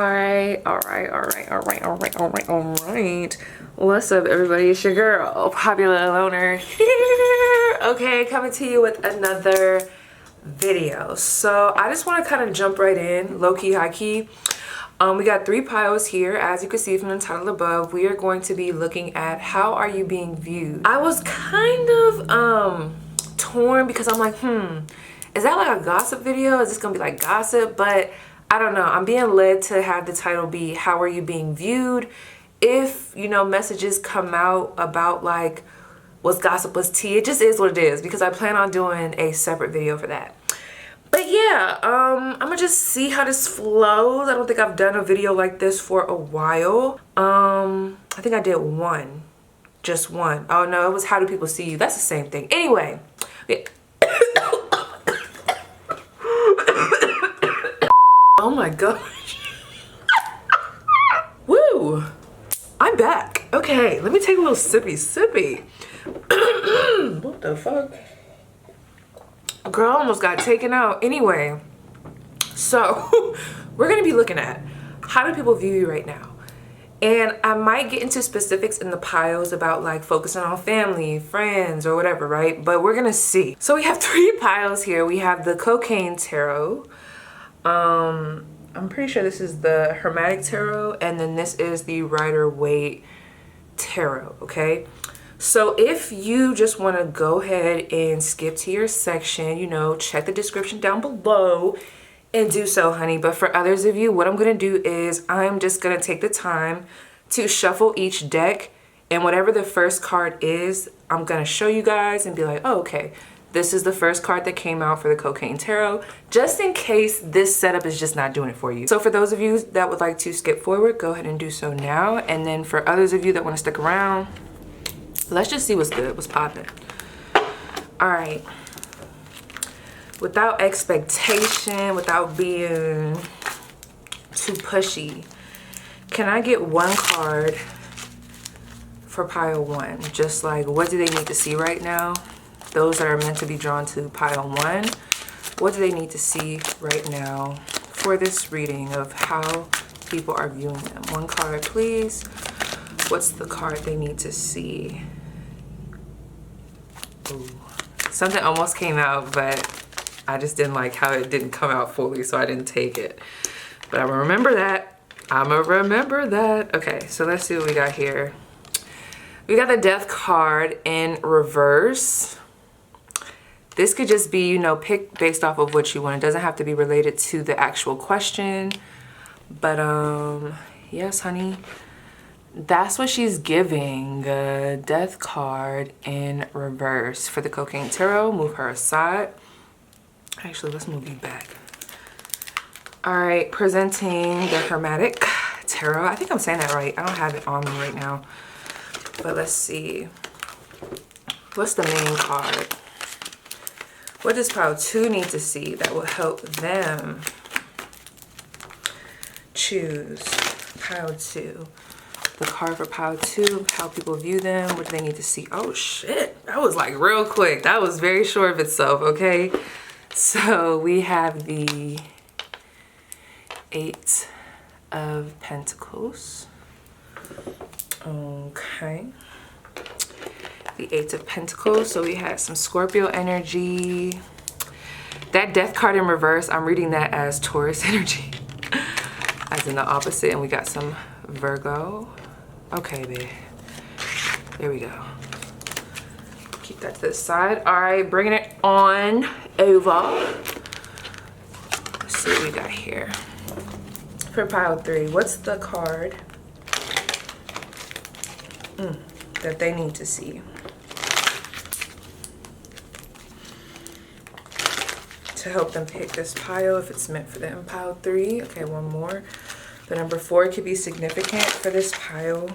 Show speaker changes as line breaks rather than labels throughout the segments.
Alright. What's up, everybody? It's your girl, Popular Loner here. Okay, coming to you with another video. So I just want to kind of jump right in, low-key, high-key. We got 3 piles here. As you can see from the title above, we are going to be looking at how are you being viewed. I was kind of torn because I'm like, is that like a gossip video? Is this gonna be like gossip? But I don't know. I'm being led to have the title be how are you being viewed. If, you know, messages come out about like what's gossip, what's tea, it just is what it is, because I plan on doing a separate video for that. But yeah, I'm gonna just see how this flows. I don't think I've done a video like this for a while. I think I did one, just one. Oh no, it was how do people see you? That's the same thing. Anyway, yeah. Oh my gosh. Woo! I'm back. Okay, let me take a little sippy. What the fuck? Girl, almost got taken out. Anyway, so we're gonna be looking at how do people view you right now. And I might get into specifics in the piles about like focusing on family, friends, or whatever, right? But we're gonna see. So we have 3 piles here. We have the Cocaine Tarot. I'm pretty sure this is the Hermetic Tarot, and then this is the Rider-Waite Tarot, okay? So if you just want to go ahead and skip to your section, you know, check the description down below and do so, honey. But for others of you, what I'm going to do is I'm just going to take the time to shuffle each deck, and whatever the first card is, I'm going to show you guys and be like, oh, okay. This is the first card that came out for the Cocaine Tarot, just in case this setup is just not doing it for you. So for those of you that would like to skip forward, go ahead and do so now. And then for others of you that want to stick around, let's just see what's good, what's popping. All right. Without expectation, without being too pushy, can I get one card for pile 1? Just like, what do they need to see right now? Those that are meant to be drawn to pile 1, what do they need to see right now for this reading of how people are viewing them? One card, please. What's the card they need to see? Ooh. Something almost came out, but I just didn't like how it didn't come out fully, so I didn't take it. But I'm gonna remember that. Okay, so let's see what we got here. We got the Death card in reverse. This could just be, you know, pick based off of what you want. It doesn't have to be related to the actual question. But, yes, honey. That's what she's giving. The Death card in reverse for the Cocaine Tarot. Move her aside. Actually, let's move you back. All right, presenting the Hermetic Tarot. I think I'm saying that right. I don't have it on me right now. But let's see. What's the main card? What does pile 2 need to see that will help them choose pile 2? The card for pile 2, how people view them, what do they need to see? Oh shit, that was like real quick. That was very sure of itself, okay? So we have the 8 of Pentacles. Okay. The 8 of Pentacles. So we had some Scorpio energy. That Death card in reverse, I'm reading that as Taurus energy. As in the opposite. And we got some Virgo. Okay, babe. There we go. Keep that to the side. All right, bringing it on over. Let's see what we got here. For pile 3, what's the card that they need to see to help them pick this pile if it's meant for them? Pile 3. Okay, one more. The number 4 could be significant for this pile.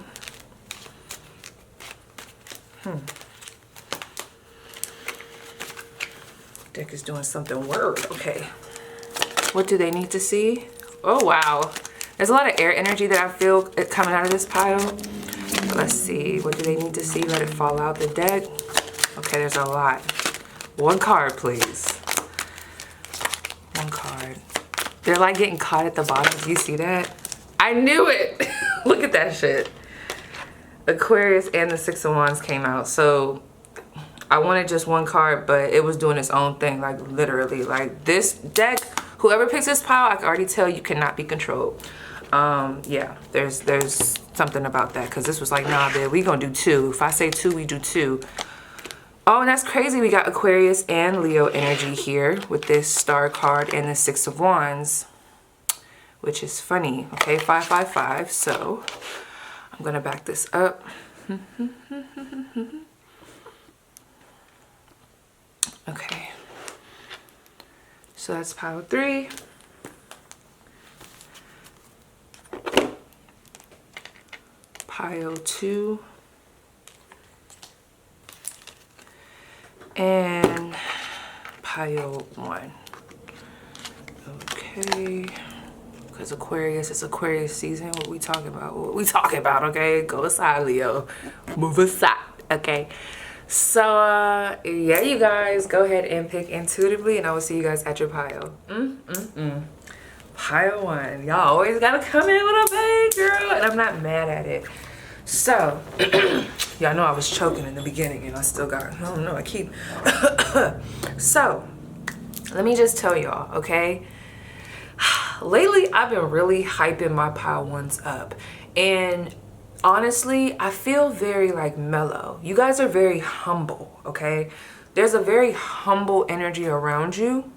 Deck is doing something weird. Okay. What do they need to see? Oh, wow. There's a lot of air energy that I feel coming out of this pile. Let's see. What do they need to see? Let it fall out the deck. Okay, there's a lot. One card, please. One card. They're like getting caught at the bottom. Do you see that? I knew it. Look at that shit. Aquarius and the Six of Wands came out. So I wanted just one card, but it was doing its own thing. Like literally, like this deck, whoever picks this pile, I can already tell you cannot be controlled. Yeah, there's something about that, because this was like, nah, babe, we gonna do 2. If I say 2, we do 2. Oh, and that's crazy. We got Aquarius and Leo energy here with this Star card and the Six of Wands, which is funny. Okay, 555. So I'm gonna back this up. Okay, so that's pile 3. Pile 2. And pile 1. Okay, because Aquarius is Aquarius season. What we talking about? What we talking about? Okay, go aside, Leo. Move aside. Okay. So yeah, you guys go ahead and pick intuitively, and I will see you guys at your pile. Pile 1. Y'all always gotta come in with a bang, girl, and I'm not mad at it. So y'all know I was choking in the beginning, and I still got, I don't know, I keep so let me just tell y'all, okay, lately I've been really hyping my pile 1s up, and honestly I feel very like mellow. You guys are very humble, okay? There's a very humble energy around you,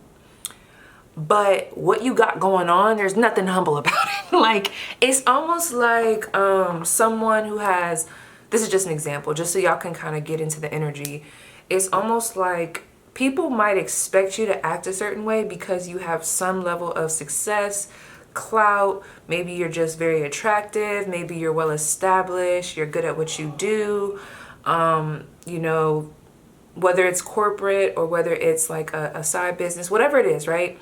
but what you got going on, there's nothing humble about it. Like, it's almost like someone who has, this is just an example, just so y'all can kind of get into the energy. It's almost like people might expect you to act a certain way because you have some level of success, clout, maybe you're just very attractive, maybe you're well established, you're good at what you do, you know, whether it's corporate or whether it's like a side business, whatever it is, right?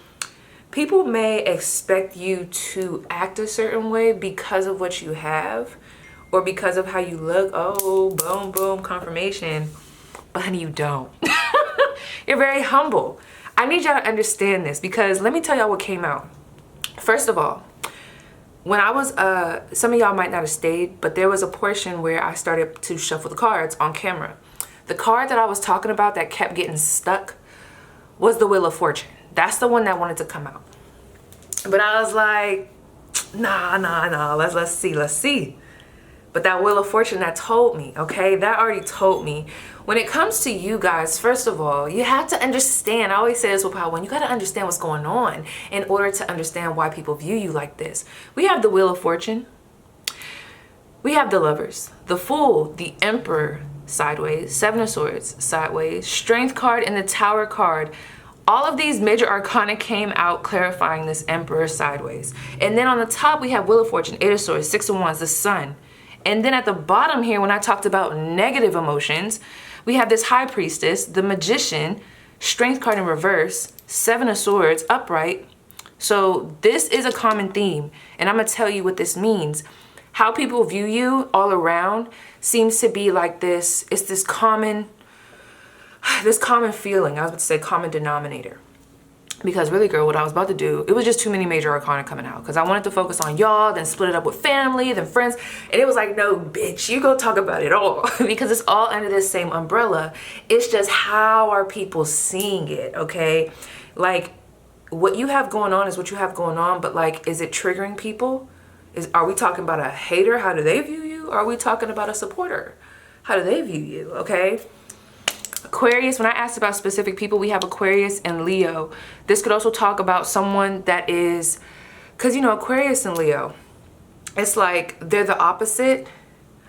People may expect you to act a certain way because of what you have or because of how you look. Oh, boom, boom, confirmation. But honey, you don't. You're very humble. I need y'all to understand this, because let me tell y'all what came out. First of all, when I was, some of y'all might not have stayed, but there was a portion where I started to shuffle the cards on camera. The card that I was talking about that kept getting stuck was the Wheel of Fortune. That's the one that wanted to come out. But I was like, nah, let's see. But that Wheel of Fortune, that told me, okay? That already told me. When it comes to you guys, first of all, you have to understand. I always say this with Power One. You got to understand what's going on in order to understand why people view you like this. We have the Wheel of Fortune. We have the Lovers, the Fool, the Emperor sideways, Seven of Swords sideways, Strength card, and the Tower card. All of these major arcana came out clarifying this Emperor sideways. And then on the top, we have Wheel of Fortune, Eight of Swords, Six of Wands, the Sun. And then at the bottom here, when I talked about negative emotions, we have this High Priestess, the Magician, Strength card in reverse, Seven of Swords, upright. So this is a common theme. And I'm going to tell you what this means. How people view you all around seems to be like this. It's this common feeling. I was about to say common denominator. Because really, girl, what I was about to do, it was just too many major arcana coming out. Because I wanted to focus on y'all, then split it up with family, then friends. And it was like, no, bitch, you go talk about it all. Because it's all under this same umbrella. It's just how are people seeing it, okay? Like, what you have going on is what you have going on. But like, is it triggering people? Are we talking about a hater? How do they view you? Or are we talking about a supporter? How do they view you, okay? Aquarius, when I asked about specific people, we have Aquarius and Leo. This could also talk about someone that is, because you know, Aquarius and Leo, it's like they're the opposite.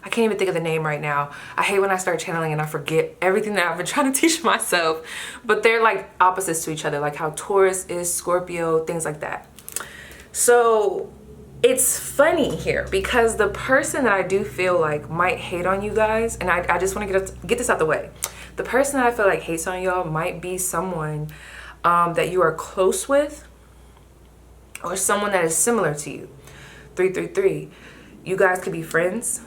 I can't even think of the name right now. I hate when I start channeling and I forget everything that I've been trying to teach myself. But they're like opposites to each other, like how Taurus is Scorpio, things like that. So it's funny here because the person that I do feel like might hate on you guys, and I just want to get this out the way. The person that I feel like hates on y'all might be someone that you are close with or someone that is similar to you. 333. You guys could be friends.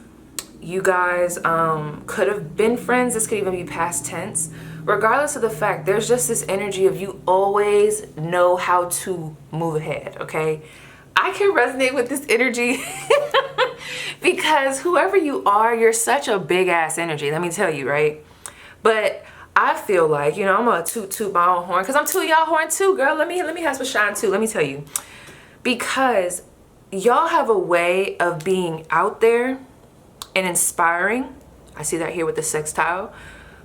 You guys could have been friends. This could even be past tense. Regardless of the fact, there's just this energy of you always know how to move ahead, okay? I can resonate with this energy because whoever you are, you're such a big ass energy, let me tell you, right? But I feel like, you know, I'm gonna toot my own horn because I'm tooting y'all horn too, girl. Let me have some shine too. Let me tell you, because y'all have a way of being out there and inspiring. I see that here with the sextile,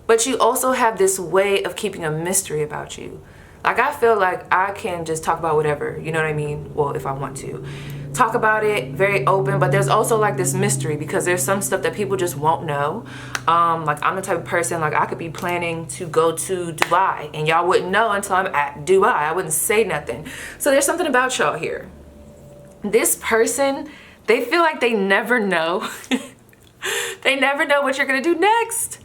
but you also have this way of keeping a mystery about you. Like, I feel like I can just talk about whatever, you know what I mean? Well, if I want to. Talk about it, very open, but there's also like this mystery because there's some stuff that people just won't know. Like, I'm the type of person, like, I could be planning to go to Dubai and y'all wouldn't know until I'm at Dubai. I wouldn't say nothing. So there's something about y'all here. This person, they feel like they never know. They never know what you're gonna do next.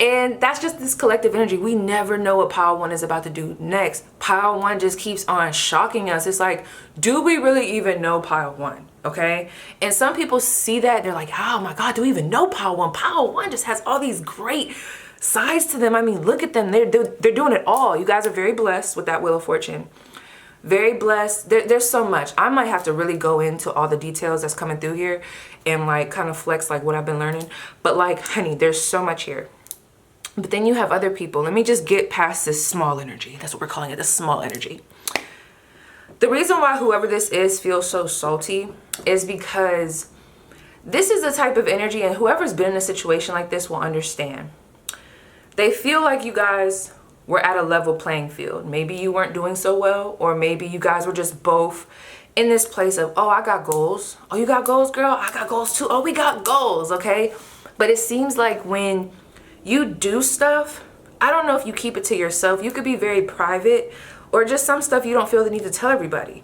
And that's just this collective energy. We never know what Pile 1 is about to do next. Pile 1 just keeps on shocking us. It's like, do we really even know Pile 1? Okay? And some people see that, they're like, oh my God, do we even know Pile 1? Pile 1 just has all these great sides to them. I mean, look at them. They're doing it all. You guys are very blessed with that Wheel of Fortune. Very blessed. There's so much. I might have to really go into all the details that's coming through here and like kind of flex like what I've been learning. But like, honey, there's so much here. But then you have other people. Let me just get past this small energy. That's what we're calling it, the small energy. The reason why whoever this is feels so salty is because this is the type of energy, and whoever's been in a situation like this will understand. They feel like you guys were at a level playing field. Maybe you weren't doing so well, or maybe you guys were just both in this place of, oh, I got goals. Oh, you got goals, girl? I got goals too. Oh, we got goals, okay? But it seems like when you do stuff, I don't know if you keep it to yourself. You could be very private, or just some stuff you don't feel the need to tell everybody.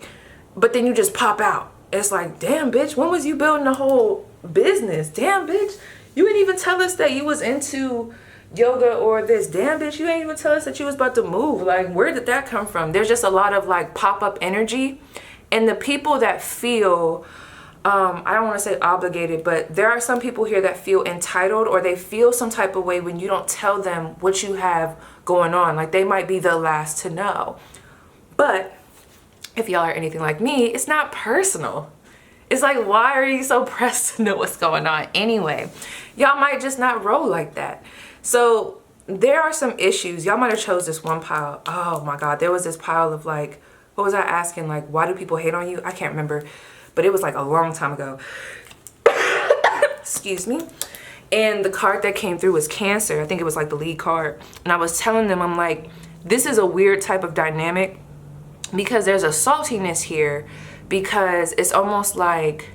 But then you just pop out. It's like, damn, bitch, when was you building a whole business? Damn, bitch, you didn't even tell us that you was into yoga or this. Damn, bitch, you ain't even tell us that you was about to move. Like, where did that come from? There's just a lot of like pop-up energy. And the people that feel I don't want to say obligated, but there are some people here that feel entitled, or they feel some type of way when you don't tell them what you have going on. Like, they might be the last to know. But if y'all are anything like me, it's not personal. It's like, why are you so pressed to know what's going on anyway? Y'all might just not roll like that. So there are some issues. Y'all might have chose this one pile. Oh my God, there was this pile of like, what was I asking? Like, why do people hate on you? I can't remember. But it was like a long time ago. Excuse me. And the card that came through was Cancer. I think it was like the lead card. And I was telling them, I'm like, this is a weird type of dynamic because there's a saltiness here, because it's almost like,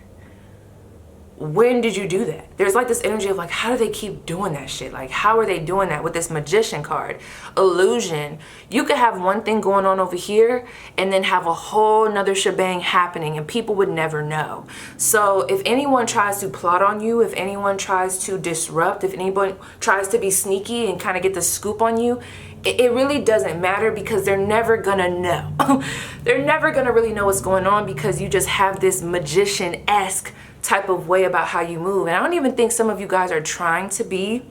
when did you do that? There's like this energy of like, how do they keep doing that shit? Like, how are they doing that with this Magician card? Illusion. You could have one thing going on over here and then have a whole nother shebang happening and people would never know. So if anyone tries to plot on you, if anyone tries to disrupt, if anyone tries to be sneaky and kind of get the scoop on you, it really doesn't matter, because they're never gonna know. They're never gonna really know what's going on, because you just have this magician-esque type of way about how you move. And I don't even think some of you guys are trying to be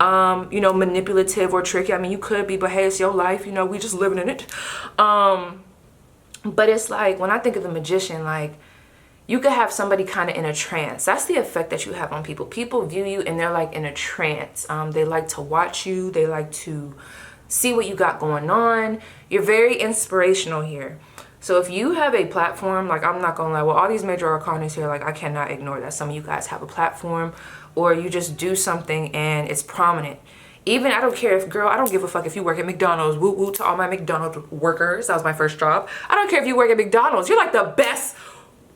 you know, manipulative or tricky. I mean, you could be, but hey, it's your life, you know, we just living in it. But it's like, when I think of the Magician, like, you could have somebody kind of in a trance. That's the effect that you have on people. People view you and they're like in a trance. They like to watch you. They like to see what you got going on. You're very inspirational here. So if you have a platform, like, I'm not gonna lie, well, all these major arcanas here, like, I cannot ignore that some of you guys have a platform, or you just do something and it's prominent. Even, I don't care if, girl, I don't give a fuck if you work at McDonald's. Woo woo to all my McDonald's workers. That was my first job. I don't care if you work at McDonald's. You're like the best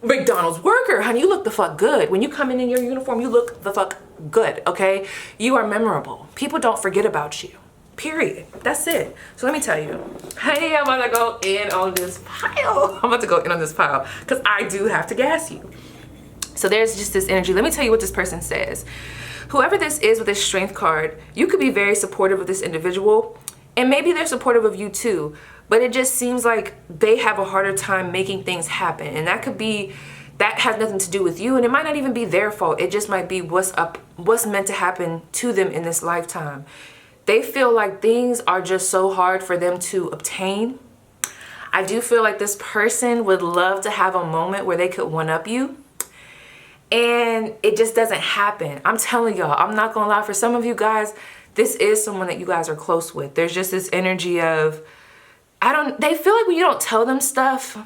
McDonald's worker, honey. You look the fuck good. When you come in your uniform, you look the fuck good, okay? You are memorable. People don't forget about you. Period. That's it. So let me tell you, honey, I'm about to go in on this pile. I'm about to go in on this pile because I do have to gas you. So there's just this energy. Let me tell you what this person says. Whoever this is with this Strength card, you could be very supportive of this individual, and maybe they're supportive of you too, but it just seems like they have a harder time making things happen. And that could be, that has nothing to do with you, and it might not even be their fault. It just might be what's meant to happen to them in this lifetime. They feel like things are just so hard for them to obtain. I do feel like this person would love to have a moment where they could one-up you. And it just doesn't happen. I'm telling y'all, I'm not gonna lie, for some of you guys, this is someone that you guys are close with. There's just this energy of, they feel like when you don't tell them stuff,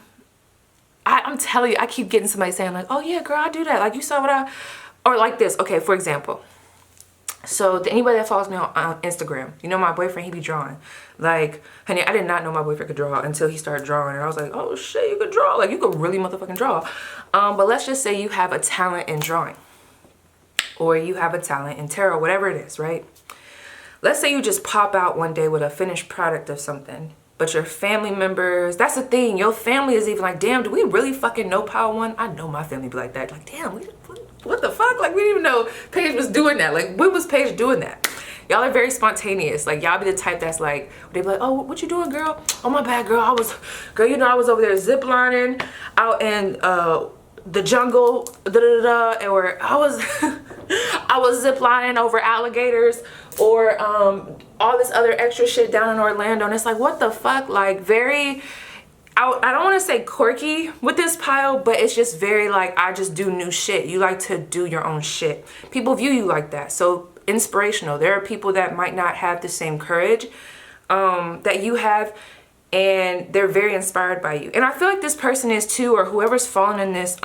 I'm telling you, I keep getting somebody saying like, oh yeah, girl, I do that. Like you saw what or like this. Okay, for example. So anybody that follows me on Instagram, you know my boyfriend, he be drawing. Like, honey, I did not know my boyfriend could draw until he started drawing. And I was like, oh shit, you could draw. Like, you could really motherfucking draw. But let's just say you have a talent in drawing. Or you have a talent in tarot, whatever it is, right? Let's say you just pop out one day with a finished product of something. But your family members, that's the thing. Your family is even like, damn, do we really fucking know Power One? I know my family be like that. Like, damn, what the fuck? Like, we didn't even know Paige was doing that. Like, when was Paige doing that? Y'all are very spontaneous. Like, y'all be the type that's like, they be like, oh, what you doing, girl? Oh, my bad, girl. Girl, you know, I was over there ziplining out in the jungle, or I was ziplining over alligators, or all this other extra shit down in Orlando. And it's like, what the fuck? Like, very, I don't want to say quirky with this pile, but it's just very like, I just do new shit. You like to do your own shit. People view you like that. So inspirational. There are people that might not have the same courage that you have, and they're very inspired by you. And I feel like this person is too, or whoever's fallen in this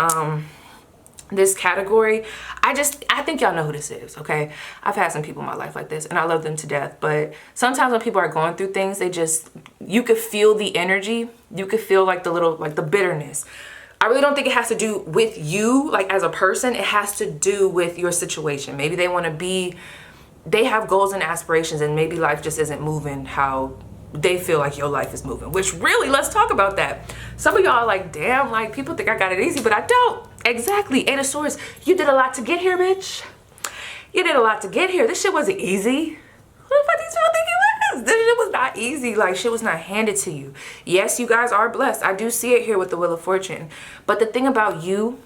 this category. I think y'all know who this is, okay? I've had some people in my life like this, and I love them to death. But sometimes when people are going through things, you could feel the energy. You could feel like the bitterness. I really don't think it has to do with you, like as a person. It has to do with your situation. Maybe they have goals and aspirations, and maybe life just isn't moving how they feel like your life is moving, which really, let's talk about that. Some of y'all are like, damn, like people think I got it easy, but I don't. Exactly. Eight of Swords, you did a lot to get here, bitch. You did a lot to get here. This shit wasn't easy. What the fuck these people think it was? This shit was not easy. Like, shit was not handed to you. Yes, you guys are blessed. I do see it here with the Wheel of Fortune. But the thing about you,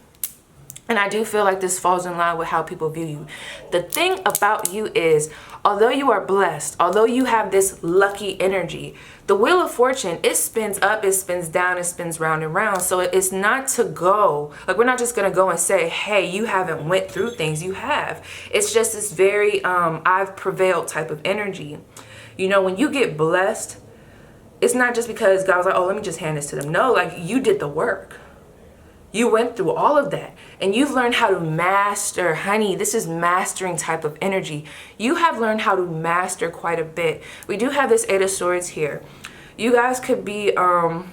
and I do feel like this falls in line with how people view you. The thing about you is, although you are blessed, although you have this lucky energy, the Wheel of Fortune, it spins up, it spins down, it spins round and round. So it's not to go, like we're not just gonna go and say, hey, you haven't went through things. You have. It's just this very I've prevailed type of energy. You know, when you get blessed, it's not just because God was like, oh, let me just hand this to them. No, like you did the work. You went through all of that, and you've learned how to master, honey, this is mastering type of energy. You have learned how to master quite a bit. We do have this Eight of Swords here. You guys could be, I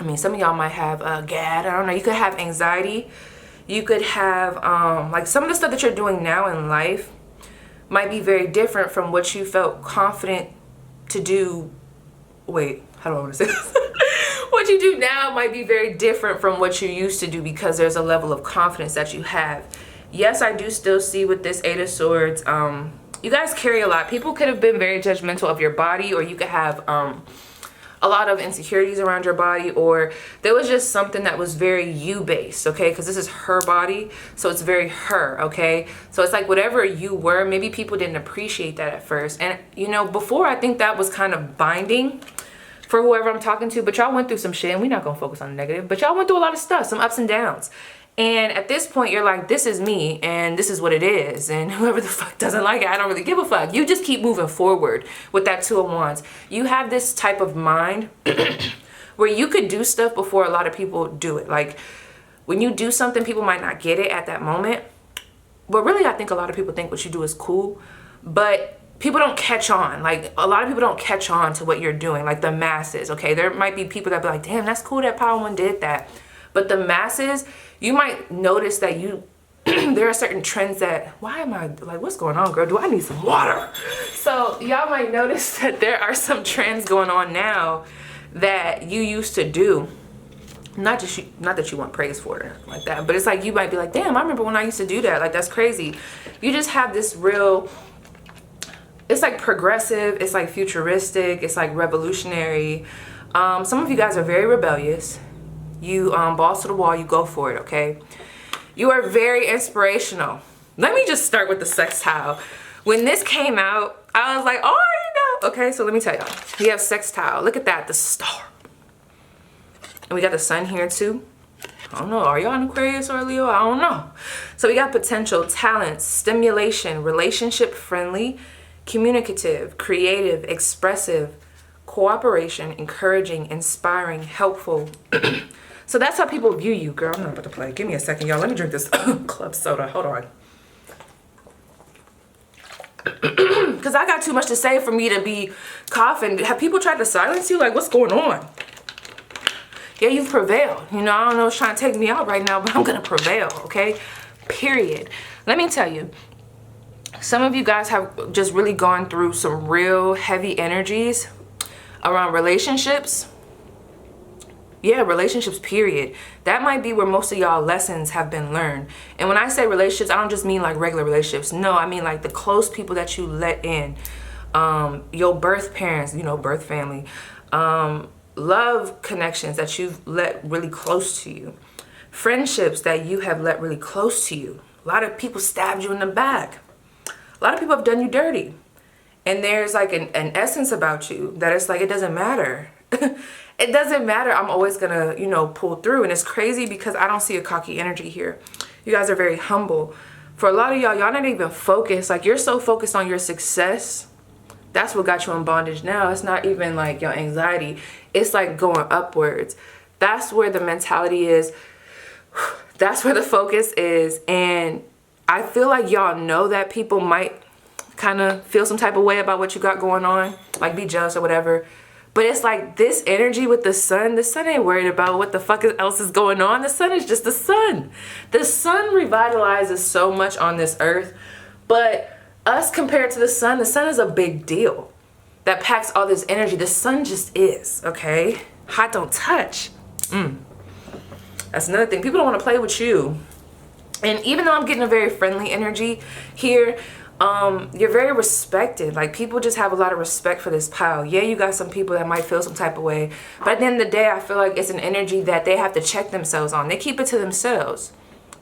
mean, some of y'all might have GAD, I don't know. You could have anxiety. You could have, like some of the stuff that you're doing now in life might be very different from what you felt confident to do. Wait, how do I want to say this? What you do now might be very different from what you used to do, because there's a level of confidence that you have. Yes, I do still see with this Eight of Swords, you guys carry a lot. People could have been very judgmental of your body, or you could have a lot of insecurities around your body, or there was just something that was very you based, okay? Because this is her body, so it's very her, okay? So it's like whatever you were, maybe people didn't appreciate that at first. And you know, before, I think that was kind of binding for whoever I'm talking to, but y'all went through some shit, and we're not gonna focus on the negative, but y'all went through a lot of stuff, some ups and downs. And at this point, you're like, this is me, and this is what it is. And whoever the fuck doesn't like it, I don't really give a fuck. You just keep moving forward with that Two of Wands. You have this type of mind where you could do stuff before a lot of people do it. Like, when you do something, people might not get it at that moment. But really, I think a lot of people think what you do is cool. But people don't catch on. Like, a lot of people don't catch on to what you're doing, like the masses, okay? There might be people that be like, damn, that's cool that Power One did that. But the masses, you might notice that there are certain trends that, why am I, like, what's going on, girl? Do I need some water? So y'all might notice that there are some trends going on now that you used to do. Not that you want praise for it like that, but it's like you might be like, damn, I remember when I used to do that. Like, that's crazy. You just have this real, it's like progressive, it's like futuristic, it's like revolutionary. Some of you guys are very rebellious. You balls to the wall, you go for it, okay? You are very inspirational. Let me just start with the sextile. When this came out, I was like, oh, you know. Okay, so let me tell y'all. We have sextile. Look at that, the star. And we got the sun here too. I don't know, are y'all an Aquarius or a Leo? I don't know. So we got potential, talents, stimulation, relationship friendly, communicative, creative, expressive, cooperation, encouraging, inspiring, helpful. So that's how people view you, girl. I'm not about to play. Give me a second, y'all. Let me drink this club soda. Hold on. Because I got too much to say for me to be coughing. Have people tried to silence you? Like, what's going on? Yeah, you've prevailed. You know, I don't know what's trying to take me out right now, but I'm going to prevail, okay? Period. Let me tell you, some of you guys have just really gone through some real heavy energies around relationships. Yeah, relationships, period. That might be where most of y'all lessons have been learned. And when I say relationships, I don't just mean like regular relationships. No, I mean like the close people that you let in. Your birth parents, you know, birth family. Love connections that you've let really close to you. Friendships that you have let really close to you. A lot of people stabbed you in the back. A lot of people have done you dirty. And there's like an essence about you that it's like, it doesn't matter. It doesn't matter. I'm always gonna, you know, pull through. And it's crazy because I don't see a cocky energy here. You guys are very humble. For a lot of y'all not even focused. Like, you're so focused on your success. That's what got you in bondage now. It's not even like your anxiety. It's like going upwards. That's where the mentality is. That's where the focus is. And I feel like y'all know that people might kind of feel some type of way about what you got going on. Like, be jealous or whatever. But it's like this energy with the sun ain't worried about what the fuck else is going on. The sun is just the sun. The sun revitalizes so much on this earth. But us compared to the sun is a big deal that packs all this energy. The sun just is, okay? Hot don't touch. That's another thing. People don't want to play with you. And even though I'm getting a very friendly energy here, you're very respected. Like, people just have a lot of respect for this pile. Yeah, you got some people that might feel some type of way, but at the end of the day, I feel like it's an energy that they have to check themselves on. They keep it to themselves.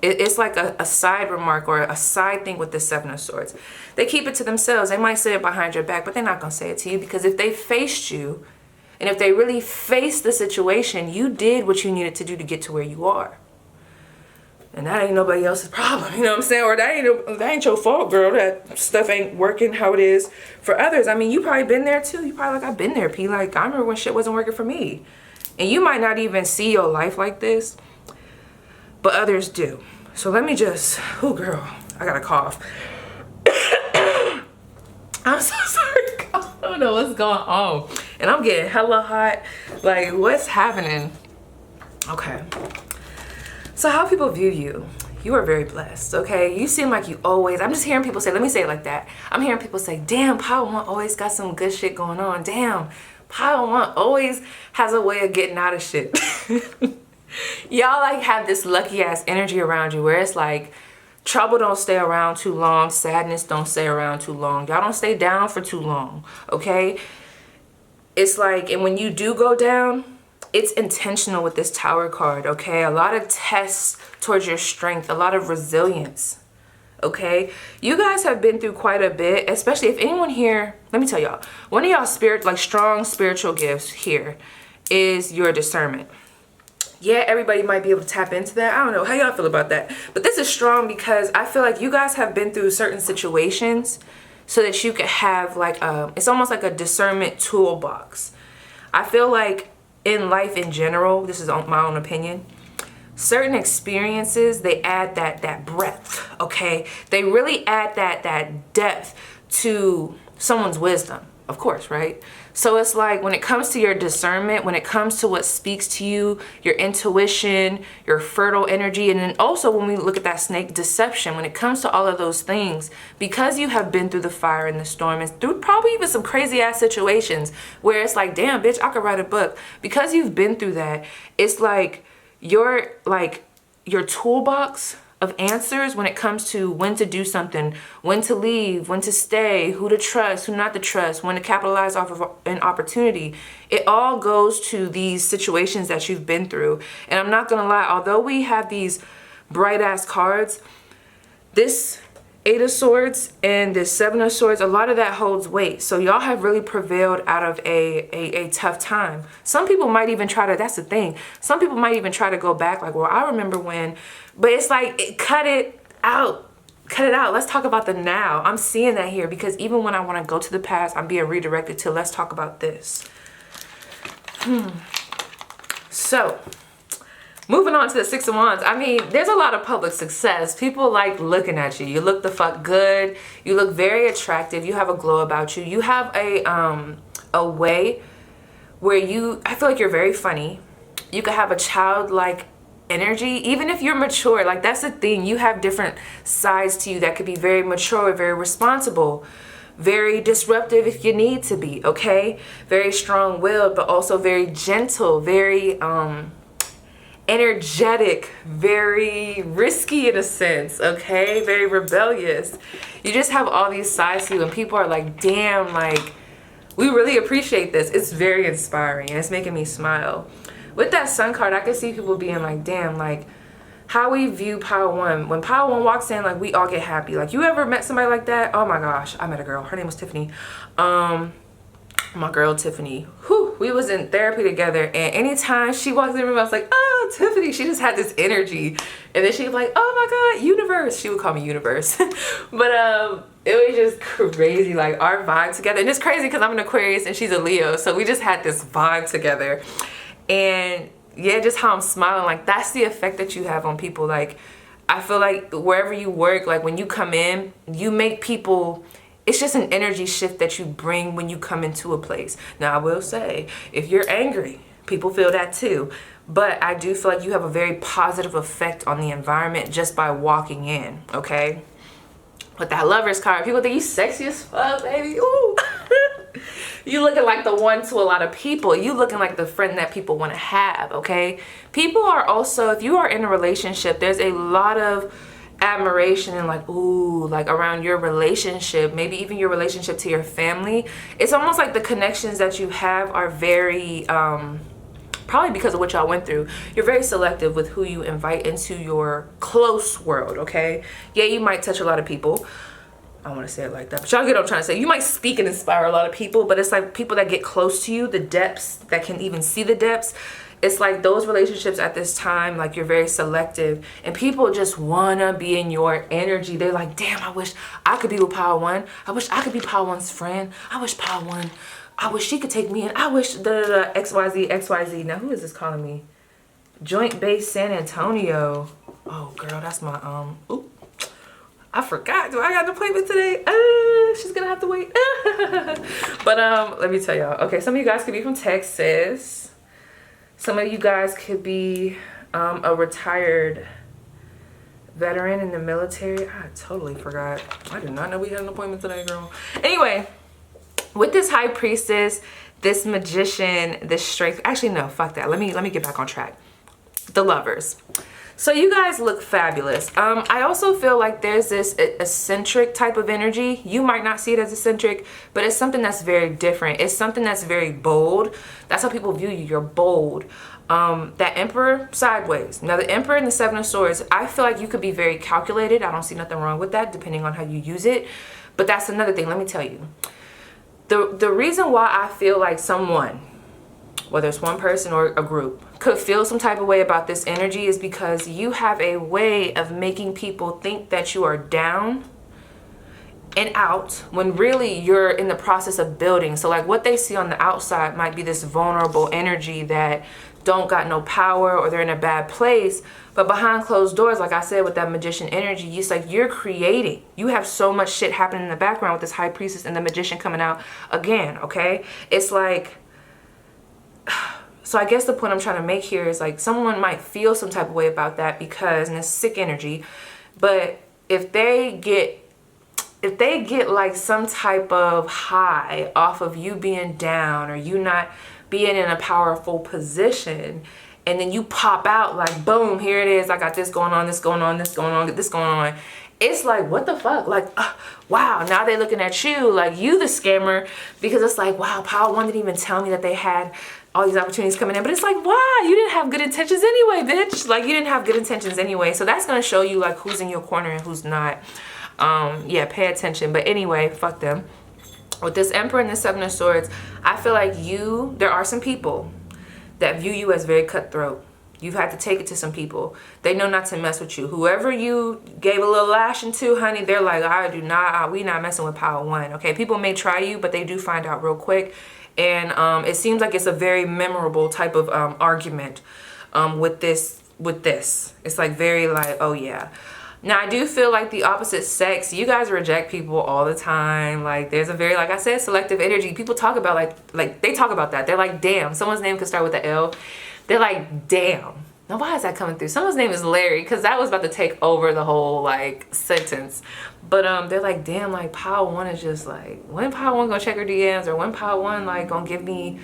It's like a side remark or a side thing with the Seven of Swords. They keep it to themselves. They might say it behind your back, but they're not going to say it to you, because if they faced you and if they really faced the situation, you did what you needed to do to get to where you are. And that ain't nobody else's problem, you know what I'm saying? Or that ain't your fault, girl. That stuff ain't working how it is for others. I mean, you probably been there too. You probably like, I've been there, P. Like, I remember when shit wasn't working for me. And you might not even see your life like this, but others do. So let me just, oh girl, I got a cough. I'm so sorry, I don't know what's going on. And I'm getting hella hot. Like, what's happening? Okay. So how people view you, you are very blessed, okay? You seem like you always, I'm just hearing people say, let me say it like that. I'm hearing people say, damn, Pile 1 always got some good shit going on. Damn, Pile 1 always has a way of getting out of shit. Y'all like have this lucky ass energy around you where it's like, trouble don't stay around too long. Sadness don't stay around too long. Y'all don't stay down for too long, okay? It's like, and when you do go down, it's intentional with this Tower card, okay? A lot of tests towards your strength, a lot of resilience, okay? You guys have been through quite a bit, especially if anyone here, let me tell y'all, one of y'all strong spiritual gifts here is your discernment. Yeah, everybody might be able to tap into that. I don't know how y'all feel about that. But this is strong because I feel like you guys have been through certain situations so that you could have like, it's almost like a discernment toolbox. I feel like in life in general, this is my own opinion, certain experiences, they add that breadth, okay? They really add that depth to someone's wisdom, of course, right? So it's like when it comes to your discernment, when it comes to what speaks to you, your intuition, your fertile energy, and then also when we look at that snake deception, when it comes to all of those things, because you have been through the fire and the storm and through probably even some crazy ass situations where it's like, damn, bitch, I could write a book. Because you've been through that, it's like your toolbox of answers when it comes to when to do something, when to leave, when to stay, who to trust, who not to trust, when to capitalize off of an opportunity. It all goes to these situations that you've been through. And I'm not gonna lie, although we have these bright ass cards, this Eight of Swords and this Seven of Swords, a lot of that holds weight. So y'all have really prevailed out of a tough time. Some people might even try to, that's the thing, some people might even try to go back like, well, I remember when, but it's like, cut it out. Cut it out. Let's talk about the now. I'm seeing that here because even when I want to go to the past, I'm being redirected to let's talk about this. So, moving on to the Six of Wands. I mean, there's a lot of public success. People like looking at you. You look the fuck good. You look very attractive. You have a glow about you. You have a way where I feel like you're very funny. You could have a childlike energy, even if you're mature. Like, that's the thing. You have different sides to you that could be very mature, very responsible, very disruptive if you need to be, okay? Very strong-willed, but also very gentle, very energetic, very risky in a sense, okay? Very rebellious. You just have all these sides to you, and people are like, damn, like, we really appreciate this. It's very inspiring, and it's making me smile. With that Sun card, I can see people being like, damn, like, how we view Power One. When Power One walks in, like, we all get happy. Like, you ever met somebody like that? Oh my gosh, I met a girl. Her name was Tiffany. My girl Tiffany. Whew, we was in therapy together, and anytime she walked in the room, I was like, oh, Tiffany. She just had this energy, and then she was like, oh my God, universe. She would call me universe, but it was just crazy, like our vibe together. And it's crazy because I'm an Aquarius and she's a Leo, so we just had this vibe together. And yeah, just how I'm smiling, like that's the effect that you have on people. Like, I feel like wherever you work, like when you come in, you make people, it's just an energy shift that you bring when you come into a place. Now, I will say, if you're angry, people feel that too. But I do feel like you have a very positive effect on the environment just by walking in, okay? With that Lovers card, people think you sexy as fuck, baby. Ooh. You looking like the one to a lot of people. You looking like the friend that people want to have, okay? People are also, if you are in a relationship, there's a lot of admiration and like, ooh, like around your relationship, maybe even your relationship to your family. It's almost like the connections that you have are very, probably because of what y'all went through, you're very selective with who you invite into your close world, okay? Yeah, you might touch a lot of people. I don't want to say it like that, but y'all get what I'm trying to say. You might speak and inspire a lot of people, but it's like people that get close to you, the depths, that can even see the depths. It's like those relationships at this time, like you're very selective, and people just want to be in your energy. They're like, damn, I wish I could be with Power One. I wish I could be Power One's friend. I wish Power One, I wish she could take me in. I wish XYZ, XYZ. Now, who is this calling me? Joint Base San Antonio. Oh, girl, that's my, oop. I forgot. Do I got an appointment today? She's gonna have to wait. But let me tell y'all. Okay, some of you guys could be from Texas. Some of you guys could be a retired veteran in the military. I totally forgot. I did not know we had an appointment today, girl. Anyway, with this High Priestess, this Magician, this Strength. Actually, no, fuck that. Let me get back on track. The Lovers. So you guys look fabulous. I also feel like there's this eccentric type of energy. You might not see it as eccentric, but it's something that's very different. It's something that's very bold. That's how people view you. You're bold. That Emperor sideways. Now the Emperor and the Seven of Swords, I feel like you could be very calculated. I don't see nothing wrong with that, depending on how you use it. But that's another thing. Let me tell you. The reason why I feel like someone, whether it's one person or a group, could feel some type of way about this energy is because you have a way of making people think that you are down and out when really you're in the process of building. So like what they see on the outside might be this vulnerable energy that don't got no power or they're in a bad place. But behind closed doors, like I said, with that Magician energy, it's like you're creating. You have so much shit happening in the background with this High Priestess and the Magician coming out again, okay? It's like, so I guess the point I'm trying to make here is like someone might feel some type of way about that because, and it's sick energy, but if they get like some type of high off of you being down or you not being in a powerful position, and then you pop out like, boom, here it is, I got this going on, this going on, this going on, this going on. It's like, what the fuck? Like, wow, now they're looking at you like you the scammer, because it's like, wow, Power One didn't even tell me that they had all these opportunities coming in. But it's like, wow, you didn't have good intentions anyway, bitch. Like, you didn't have good intentions anyway. So that's going to show you like who's in your corner and who's not. Yeah, pay attention. But anyway, fuck them. With this Emperor and the Seven of Swords, I feel like there are some people that view you as very cutthroat. You've had to take it to some people. They know not to mess with you. Whoever you gave a little lashing to, honey, they're like, we not messing with power one. Okay, people may try you, but they do find out real quick. And it seems like it's a very memorable type of argument with this. It's like very like, oh yeah. Now, I do feel like the opposite sex, you guys reject people all the time. Like, there's a very, like I said, selective energy. People talk about, like they talk about that. They're like, damn, someone's name could start with the L. They're like, damn. Now, why is that coming through? Someone's name is Larry, because that was about to take over the whole, like, sentence. But they're like, damn, like, Power One is just like, when Power One gonna check her DMs? Or when Power One, like, gonna give me,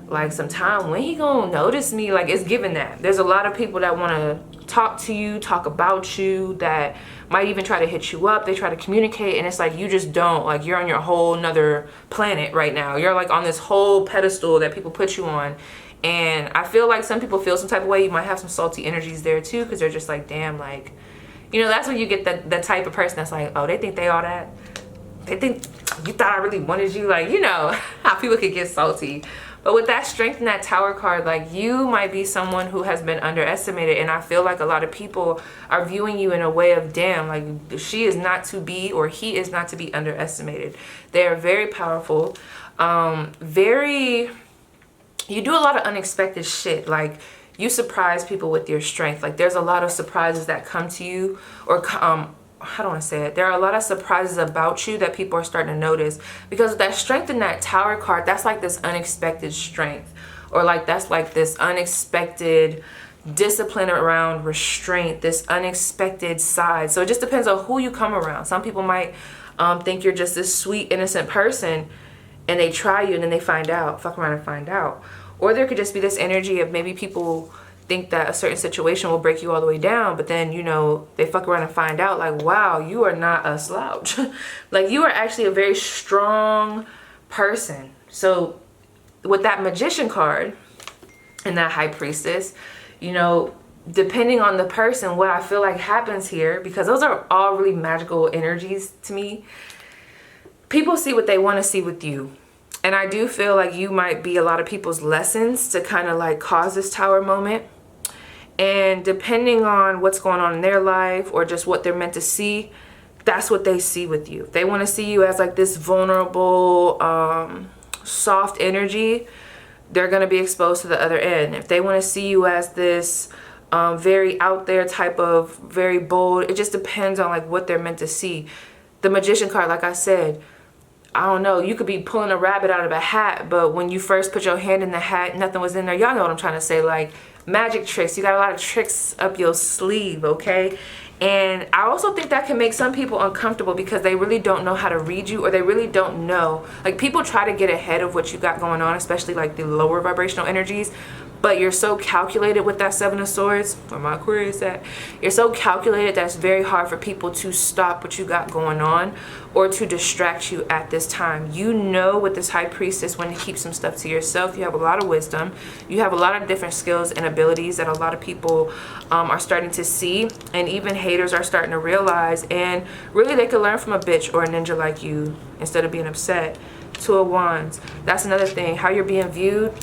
like, some time? When he gonna notice me? Like, it's given that. There's a lot of people that want to talk to you, talk about you, that might even try to hit you up. They try to communicate, and it's like, you just don't. Like, you're on your whole nother planet right now. You're, like, on this whole pedestal that people put you on. And I feel like some people feel some type of way. You might have some salty energies there too, because they're just like, damn, like, you know, that's when you get that type of person that's like, oh, they think they all that. They think you thought I really wanted you. Like, you know how people could get salty. But with that Strength and that Tower card, like, you might be someone who has been underestimated. And I feel like a lot of people are viewing you in a way of, damn, like, she is not to be, or he is not to be underestimated. They are very powerful, you do a lot of unexpected shit. Like, you surprise people with your strength. Like, there's a lot of surprises that come to you, or how do I say it? There are a lot of surprises about you that people are starting to notice, because that Strength in that Tower card, that's like this unexpected strength, or like that's like this unexpected discipline around restraint, this unexpected side. So it just depends on who you come around. Some people might think you're just this sweet, innocent person, and they try you and then they find out, fuck around and find out. Or there could just be this energy of maybe people think that a certain situation will break you all the way down, but then, you know, they fuck around and find out, like, wow, you are not a slouch. Like, you are actually a very strong person. So with that Magician card and that High Priestess, you know, depending on the person, what I feel like happens here, because those are all really magical energies to me, people see what they want to see with you. And I do feel like you might be a lot of people's lessons to kind of like cause this Tower moment. And depending on what's going on in their life, or just what they're meant to see, that's what they see with you. If they want to see you as like this vulnerable, soft energy, they're going to be exposed to the other end. If they want to see you as this very out there type of, very bold, it just depends on like what they're meant to see. The Magician card, like I said, I don't know, you could be pulling a rabbit out of a hat, but when you first put your hand in the hat, nothing was in there. Y'all know what I'm trying to say, like magic tricks. You got a lot of tricks up your sleeve, okay? And I also think that can make some people uncomfortable, because they really don't know how to read you, or they really don't know. Like, people try to get ahead of what you got going on, especially like the lower vibrational energies. But you're so calculated with that Seven of Swords, where my Aquarius at. You're so calculated that it's very hard for people to stop what you got going on, or to distract you at this time. You know, with this High Priestess, when to keep some stuff to yourself. You have a lot of wisdom. You have a lot of different skills and abilities that a lot of people are starting to see. And even haters are starting to realize. And really, they could learn from a bitch or a ninja like you, instead of being upset. Two of Wands. That's another thing. How you're being viewed.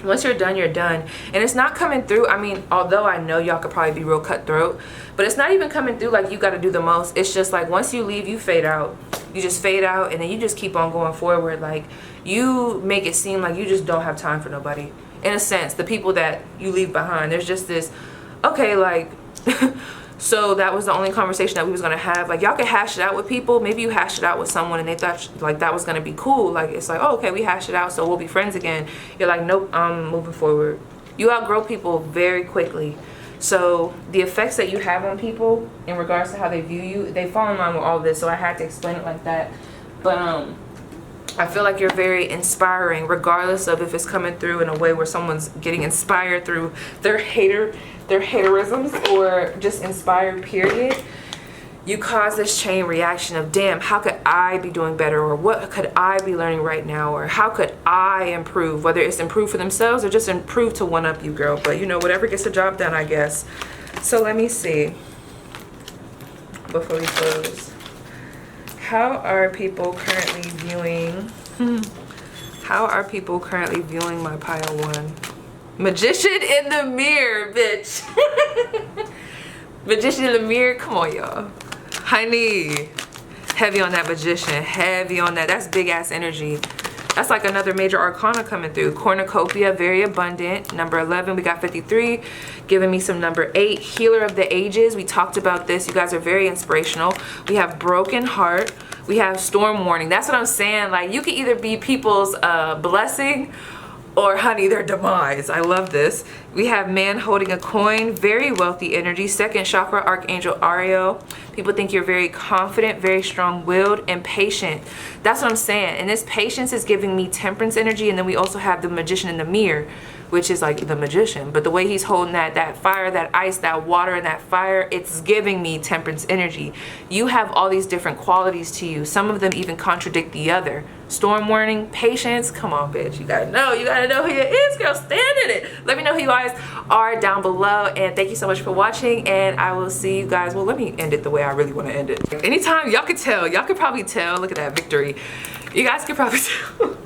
Once you're done, you're done. And it's not coming through. I mean, although I know y'all could probably be real cutthroat, but it's not even coming through like you got to do the most. It's just like, once you leave, you fade out. You just fade out, and then you just keep on going forward. Like, you make it seem like you just don't have time for nobody. In a sense, the people that you leave behind, there's just this, okay, like, so that was the only conversation that we was going to have. Like, y'all could hash it out with people. Maybe you hashed it out with someone and they thought like that was going to be cool. Like, it's like, oh, okay, we hashed it out, so we'll be friends again. You're like, nope, I'm moving forward. You outgrow people very quickly. So the effects that you have on people in regards to how they view you, they fall in line with all this. So I had to explain it like that. But I feel like you're very inspiring, regardless of if it's coming through in a way where someone's getting inspired through their haterisms, or just inspired, period. You cause this chain reaction of, damn, how could I be doing better? Or what could I be learning right now? Or how could I improve? Whether it's improve for themselves or just improve to one up you, girl. But, you know, whatever gets the job done, I guess. So let me see before we close. How are people currently viewing? How are people currently viewing my pile 1? Magician in the mirror, bitch. Magician in the mirror. Come on, y'all. Honey. Heavy on that magician. Heavy on that. That's big ass energy. That's like another major arcana coming through. Cornucopia, very abundant. Number 11, we got 53. Giving me some number 8. Healer of the ages. We talked about this. You guys are very inspirational. We have broken heart. We have storm warning. That's what I'm saying. Like, you can either be people's blessing or, honey, their demise. I love this. We have man holding a coin. Very wealthy energy. Second chakra, Archangel Ariel. People think you're very confident, very strong-willed, and patient. That's what I'm saying. And this patience is giving me temperance energy. And then we also have the magician in the mirror, which is like the magician. But the way he's holding that fire, that ice, that water, and that fire, it's giving me temperance energy. You have all these different qualities to you. Some of them even contradict the other. Storm warning, patience. Come on, bitch. You gotta know who you is, girl. Stand in it. Let me know who you guys are down below. And thank you so much for watching. And I will see you guys. Well, let me end it the way I really want to end it. Anytime, y'all could tell. Y'all could probably tell. Look at that victory. You guys could probably tell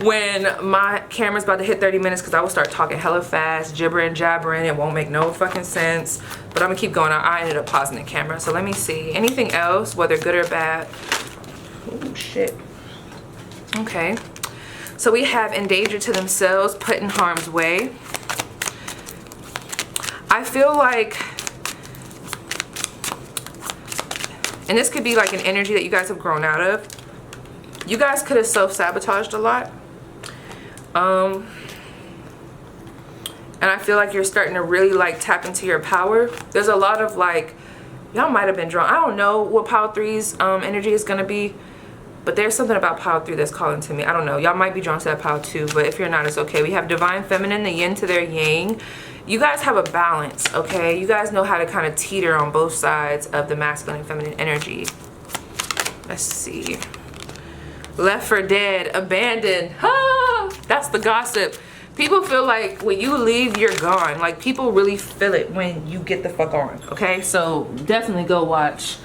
when my camera's about to hit 30 minutes because I will start talking hella fast, gibbering, jabbering. It won't make no fucking sense. But I'm gonna keep going. I ended up pausing the camera. So let me see. Anything else, whether good or bad? Oh, shit. Okay. So we have endangered to themselves, put in harm's way. I feel like, and this could be like an energy that you guys have grown out of. You guys could have self-sabotaged a lot. And I feel like you're starting to really like tap into your power. There's a lot of like, y'all might have been drawn. I don't know what Pile 3's energy is going to be. But there's something about Pile 3 that's calling to me. I don't know. Y'all might be drawn to that Pile 2. But if you're not, it's okay. We have Divine Feminine, the yin to their yang. You guys have a balance, okay? You guys know how to kind of teeter on both sides of the masculine and feminine energy. Let's see. Left for dead, abandoned. Ah, that's the gossip. People feel like when you leave, you're gone. Like, people really feel it when you get the fuck on, okay? So definitely go watch.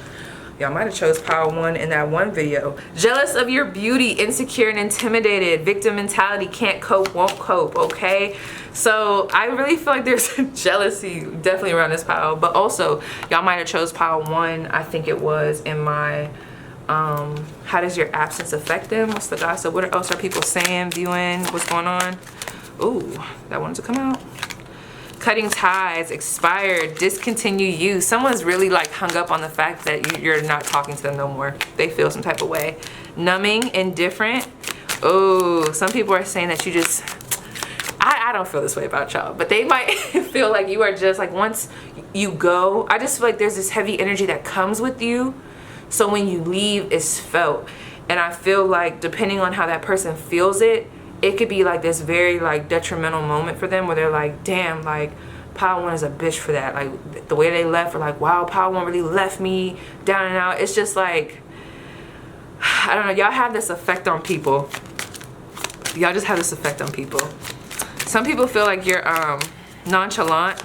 Y'all might have chose Pile 1 in that one video. Jealous of your beauty, insecure and intimidated, victim mentality, can't cope, won't cope, okay? So I really feel like there's jealousy definitely around this pile. But also, y'all might have chose Pile 1, I think it was, in my how does your absence affect them? What's the gossip? What else are people saying, viewing, what's going on? Ooh, that wanted to come out. Cutting ties, expired, discontinue use. Someone's really like hung up on the fact that you're not talking to them no more. They feel some type of way. Numbing, indifferent. Oh, some people are saying that you just, I don't feel this way about y'all, but they might feel like you are just like, once you go, I just feel like there's this heavy energy that comes with you. So when you leave, it's felt. And I feel like depending on how that person feels it, it could be like this very like detrimental moment for them where they're like, damn, like Pile 1 is a bitch for that. Like the way they left, or like, wow, Pile 1 really left me down and out. It's just like, I don't know, y'all have this effect on people. Y'all just have this effect on people. Some people feel like you're nonchalant.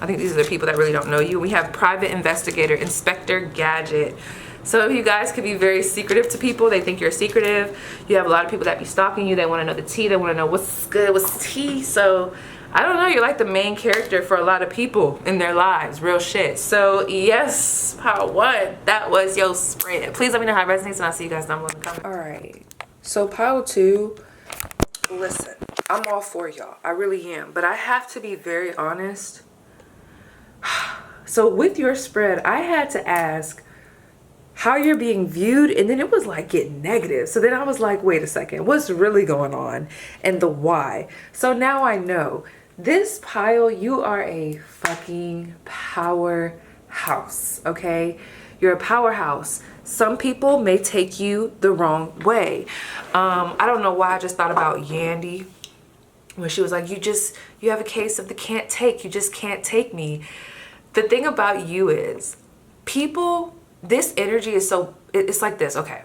I think these are the people that really don't know you. We have private investigator, Inspector Gadget. Some of you guys could be very secretive to people. They think you're secretive. You have a lot of people that be stalking you. They want to know the tea. They want to know what's good, what's the tea. So I don't know. You're like the main character for a lot of people in their lives. Real shit. So yes, Pile 1, that was your spread. Please let me know how it resonates, and I'll see you guys down below in the comments. All right. So Pile 2, listen, I'm all for y'all. I really am. But I have to be very honest. So with your spread, I had to ask how you're being viewed, and then it was like getting negative. So then I was like, wait a second, what's really going on, and the why? So now I know. This pile, you are a fucking powerhouse, okay? You're a powerhouse. Some people may take you the wrong way. I don't know why I just thought about Yandy when she was like, you have a case of the can't take, you just can't take me. The thing about you is, people, this energy is so, it's like this, okay.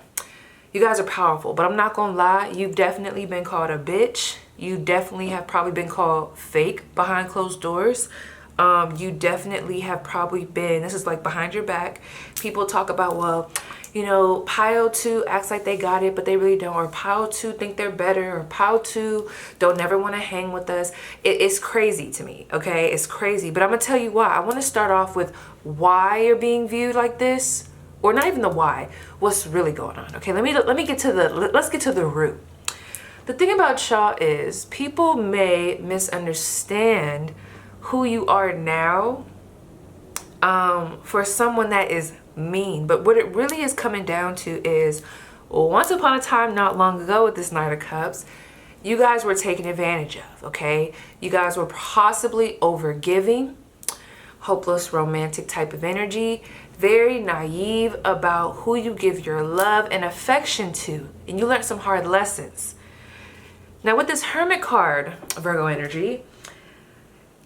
You guys are powerful, but I'm not gonna lie, you've definitely been called a bitch. You definitely have probably been called fake behind closed doors. You definitely have probably been, this is like behind your back. People talk about, well, you know, pile 2 acts like they got it, but they really don't. Or pile 2 think they're better. Or pile 2 don't never want to hang with us. It's crazy to me, okay? It's crazy. But I'm going to tell you why. I want to start off with why you're being viewed like this. Or not even the why. What's really going on, okay? Let's get to the root. The thing about y'all is people may misunderstand who you are now for someone that is mean. But what it really is coming down to is, once upon a time not long ago with this Knight of Cups, you guys were taken advantage of, okay? You guys were possibly over-giving, hopeless romantic type of energy, very naive about who you give your love and affection to, and you learned some hard lessons. Now with this Hermit card, Virgo energy,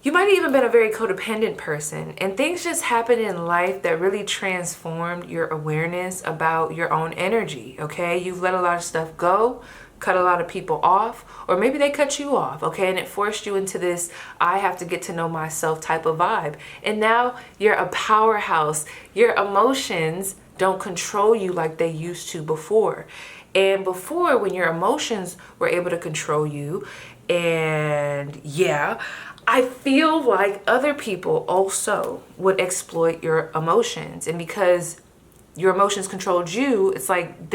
you might have even been a very codependent person, and things just happened in life that really transformed your awareness about your own energy, okay? You've let a lot of stuff go, cut a lot of people off, or maybe they cut you off, okay? And it forced you into this, I have to get to know myself type of vibe. And now you're a powerhouse. Your emotions don't control you like they used to before. And before, when your emotions were able to control you, and yeah, I feel like other people also would exploit your emotions. And because your emotions controlled you, it's like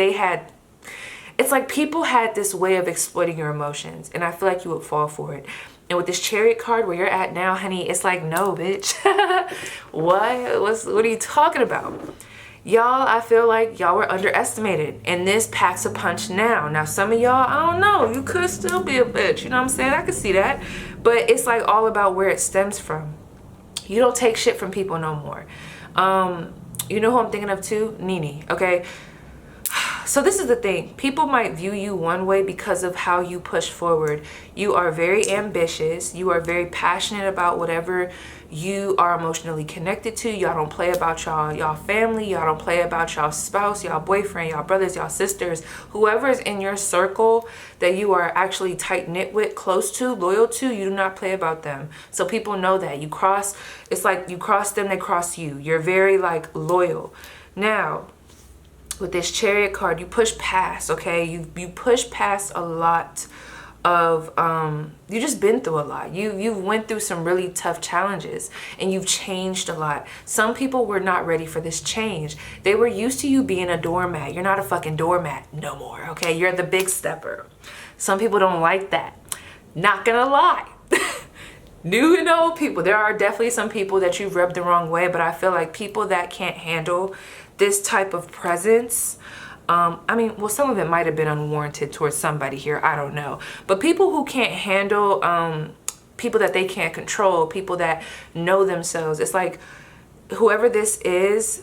people had this way of exploiting your emotions. And I feel like you would fall for it. And with this Chariot card where you're at now, honey, it's like, no, bitch. What are you talking about? Y'all, I feel like y'all were underestimated, and this packs a punch now. Now, some of y'all, I don't know, you could still be a bitch, you know what I'm saying? I could see that, but it's like all about where it stems from. You don't take shit from people no more. You know who I'm thinking of too? Nene, okay? So this is the thing. People might view you one way because of how you push forward. You are very ambitious. You are very passionate about whatever you are emotionally connected to. Y'all don't play about y'all family. Y'all don't play about y'all spouse, y'all boyfriend, y'all brothers, y'all sisters. Whoever is in your circle that you are actually tight-knit with, close to, loyal to, you do not play about them. So people know that. It's like you cross them, they cross you. You're very like loyal. Now, with this Chariot card, you push past, okay? You push past a lot of you just been through a lot. You've went through some really tough challenges, and you've changed a lot. Some people were not ready for this change. They were used to you being a doormat. You're not a fucking doormat no more, okay? You're the big stepper. Some people don't like that. Not gonna lie. New and old people, there are definitely some people that you've rubbed the wrong way, but I feel like people that can't handle this type of presence, I mean, well, some of it might have been unwarranted towards somebody here, I don't know, but people who can't handle people that they can't control, people that know themselves, it's like whoever this is,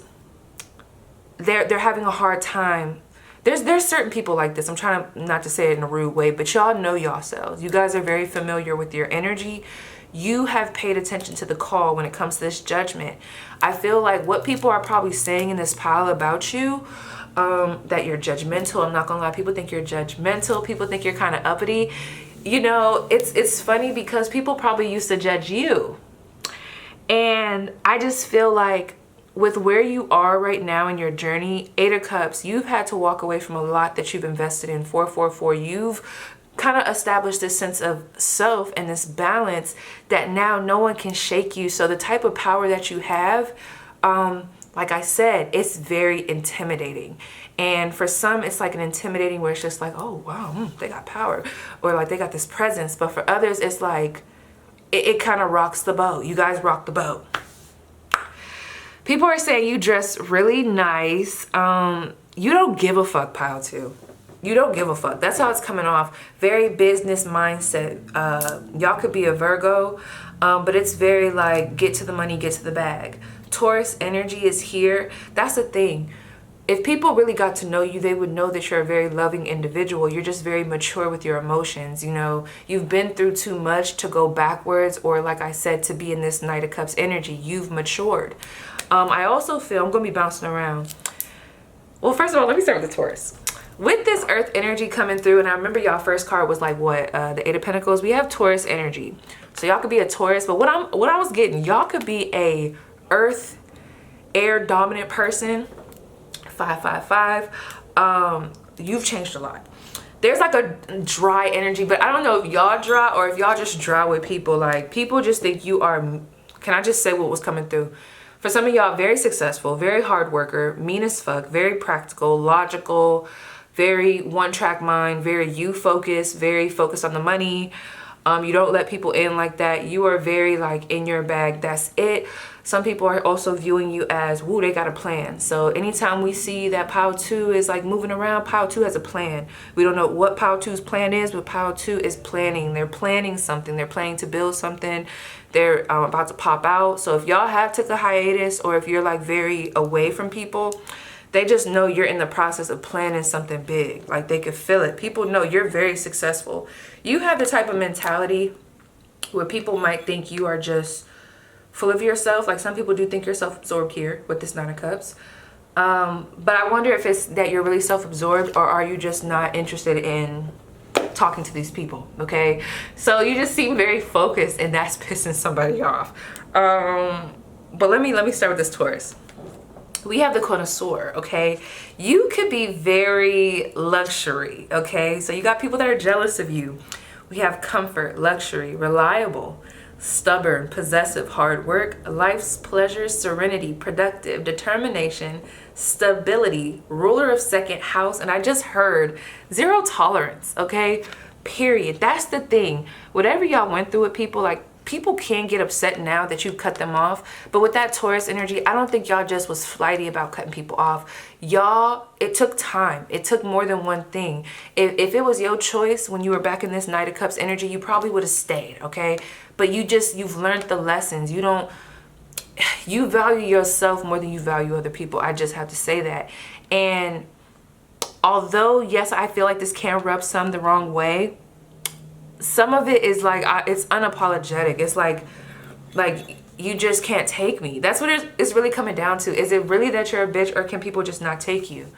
they're having a hard time. There's certain people like this. I'm trying to not to say it in a rude way, but y'all know yourselves. You guys are very familiar with your energy. You have paid attention to the call when it comes to this judgment. I feel like what people are probably saying in this pile about you, that you're judgmental. I'm not gonna lie, people think you're judgmental. People think you're kind of uppity. You know, it's funny because people probably used to judge you. And I just feel like with where you are right now in your journey, 8 of Cups, you've had to walk away from a lot that you've invested in. 444, you've kind of established this sense of self and this balance that now no one can shake you. So the type of power that you have, like I said, it's very intimidating. And for some, it's like an intimidating where it's just like, oh, wow, they got power. Or like they got this presence. But for others, it's like, it kind of rocks the boat. You guys rock the boat. People are saying you dress really nice. You don't give a fuck, pile 2. You don't give a fuck. That's how it's coming off. Very business mindset. Y'all could be a Virgo, but it's very like get to the money, get to the bag. Taurus energy is here. That's the thing. If people really got to know you, they would know that you're a very loving individual. You're just very mature with your emotions. You know, you've been through too much to go backwards, or like I said, to be in this Knight of Cups energy. You've matured. I also feel, I'm going to be bouncing around. Well, first of all, let me start with the Taurus. with this earth energy coming through, and I remember y'all first card was like what, the Eight of Pentacles. We have Taurus energy, so y'all could be a Taurus, but what I was getting, y'all could be a earth air dominant person. 555. You've changed a lot. There's like a dry energy, but I don't know if y'all dry or if y'all just dry with people. Like, people just think you are, can I just say what was coming through? For some of y'all, very successful, very hard worker, mean as fuck, very practical, logical, very one-track mind, very you-focused, very focused on the money. You don't let people in like that. You are very like in your bag. That's it. Some people are also viewing you as, woo, they got a plan. So anytime we see that Pile 2 is like moving around, Pile 2 has a plan. We don't know what Pile 2's plan is, but Pile 2 is planning. They're planning something. They're planning to build something. They're about to pop out. So if y'all have took a hiatus, or if you're like very away from people, they just know you're in the process of planning something big. Like, they could feel it. People know you're very successful. You have the type of mentality where people might think you are just full of yourself. Like, some people do think you're self-absorbed here with this Nine of Cups. But I wonder if it's that you're really self-absorbed, or are you just not interested in talking to these people, okay? So you just seem very focused, and that's pissing somebody off. But let me start with this Taurus. We have the connoisseur, okay? You could be very luxury, okay? So you got people that are jealous of you. We have comfort, luxury, reliable, stubborn, possessive, hard work, life's pleasures, serenity, productive, determination, stability, ruler of second house, and I just heard zero tolerance, okay? Period. That's the thing. Whatever y'all went through with people, like, people can get upset now that you cut them off, but with that Taurus energy, I don't think y'all just was flighty about cutting people off. Y'all, it took time. It took more than one thing. If it was your choice when you were back in this Knight of Cups energy, you probably would have stayed, okay? But you've learned the lessons. You value yourself more than you value other people. I just have to say that. And although, yes, I feel like this can rub some the wrong way, some of it is like, it's unapologetic. It's like you just can't take me. That's what it's really coming down to. Is it really that you're a bitch, or can people just not take you?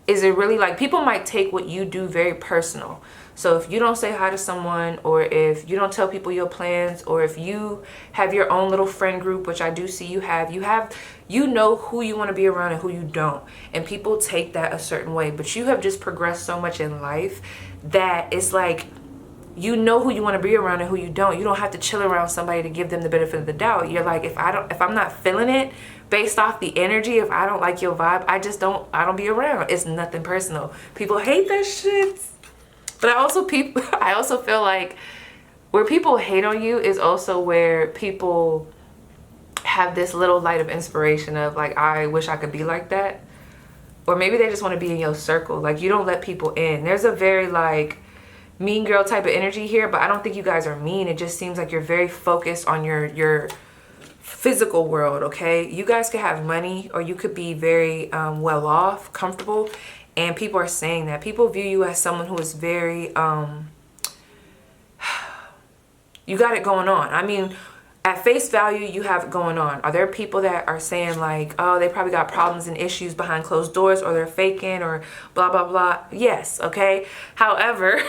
Is it really like, people might take what you do very personal. So if you don't say hi to someone, or if you don't tell people your plans, or if you have your own little friend group, which I do see you know who you want to be around and who you don't. And people take that a certain way, but you have just progressed so much in life that it's like, you know who you want to be around and who you don't. You don't have to chill around somebody to give them the benefit of the doubt. You're like, if I'm not feeling it based off the energy, if I don't like your vibe, I don't be around. It's nothing personal. People hate that shit. But I also feel like where people hate on you is also where people have this little light of inspiration of like, I wish I could be like that. Or maybe they just want to be in your circle. Like, you don't let people in. There's a very like mean girl type of energy here, but I don't think you guys are mean. It just seems like you're very focused on your physical world, okay? You guys could have money, or you could be very well off, comfortable, and people are saying that. People view you as someone who is very, you got it going on. I mean, at face value, you have it going on. Are there people that are saying like, oh, they probably got problems and issues behind closed doors, or they're faking, or blah, blah, blah? Yes, okay? However,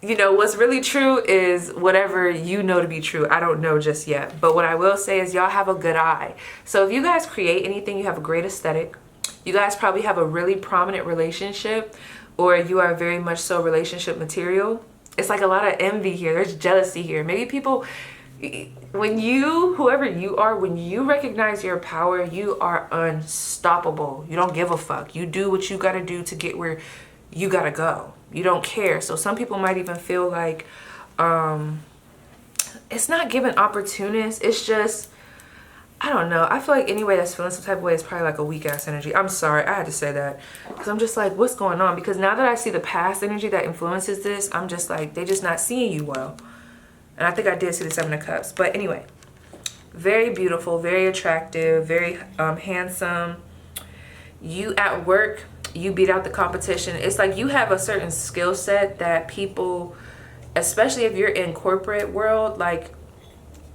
you know, what's really true is whatever you know to be true. I don't know just yet. But what I will say is y'all have a good eye. So if you guys create anything, you have a great aesthetic. You guys probably have a really prominent relationship, or you are very much so relationship material. It's like a lot of envy here. There's jealousy here. Maybe people, whoever you are, when you recognize your power, you are unstoppable. You don't give a fuck. You do what you gotta do to get where you gotta go. You don't care. So some people might even feel like it's not giving opportunists. It's just, I don't know. I feel like anyway that's feeling some type of way is probably like a weak ass energy. I'm sorry, I had to say that, because I'm just like, what's going on? Because now that I see the past energy that influences this, I'm just like, they just not seeing you well. And I think I did see the Seven of Cups. But anyway, very beautiful, very attractive, very handsome. You at work, you beat out the competition. It's like you have a certain skill set that people, especially if you're in corporate world, like,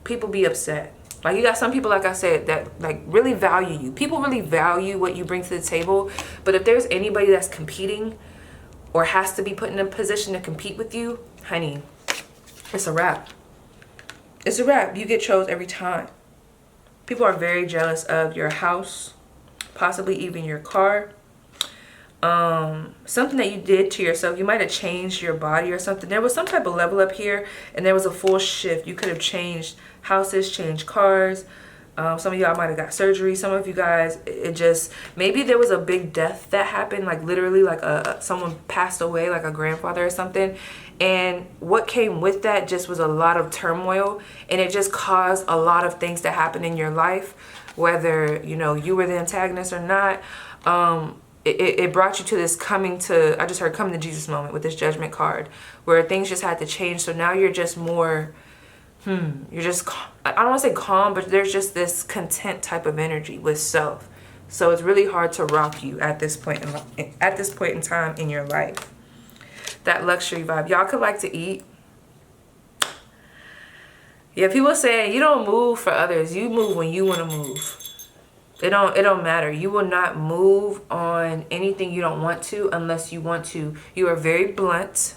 people be upset. Like, you got some people, like I said, that like really value you. People really value what you bring to the table. But if there's anybody that's competing or has to be put in a position to compete with you, honey, it's a wrap. It's a wrap. You get chose every time. People are very jealous of your house, possibly even your car. Something that you did to yourself. You might have changed your body or something. There was some type of level up here, and there was a full shift. You could have changed houses, changed cars. Some of y'all might have got surgery. Some of you guys, it just, maybe there was a big death that happened, like literally like someone passed away, like a grandfather or something. And what came with that just was a lot of turmoil, and it just caused a lot of things to happen in your life, whether, you know, you were the antagonist or not. It brought you to this coming to Jesus moment with this judgment card, where things just had to change. So now you're just more, you're just, I don't want to say calm, but there's just this content type of energy with self. So it's really hard to rock you at this point in time in your life. That luxury vibe. Y'all could like to eat. Yeah, people saying you don't move for others. You move when you want to move. It don't matter. You will not move on anything you don't want to unless you want to. You are very blunt,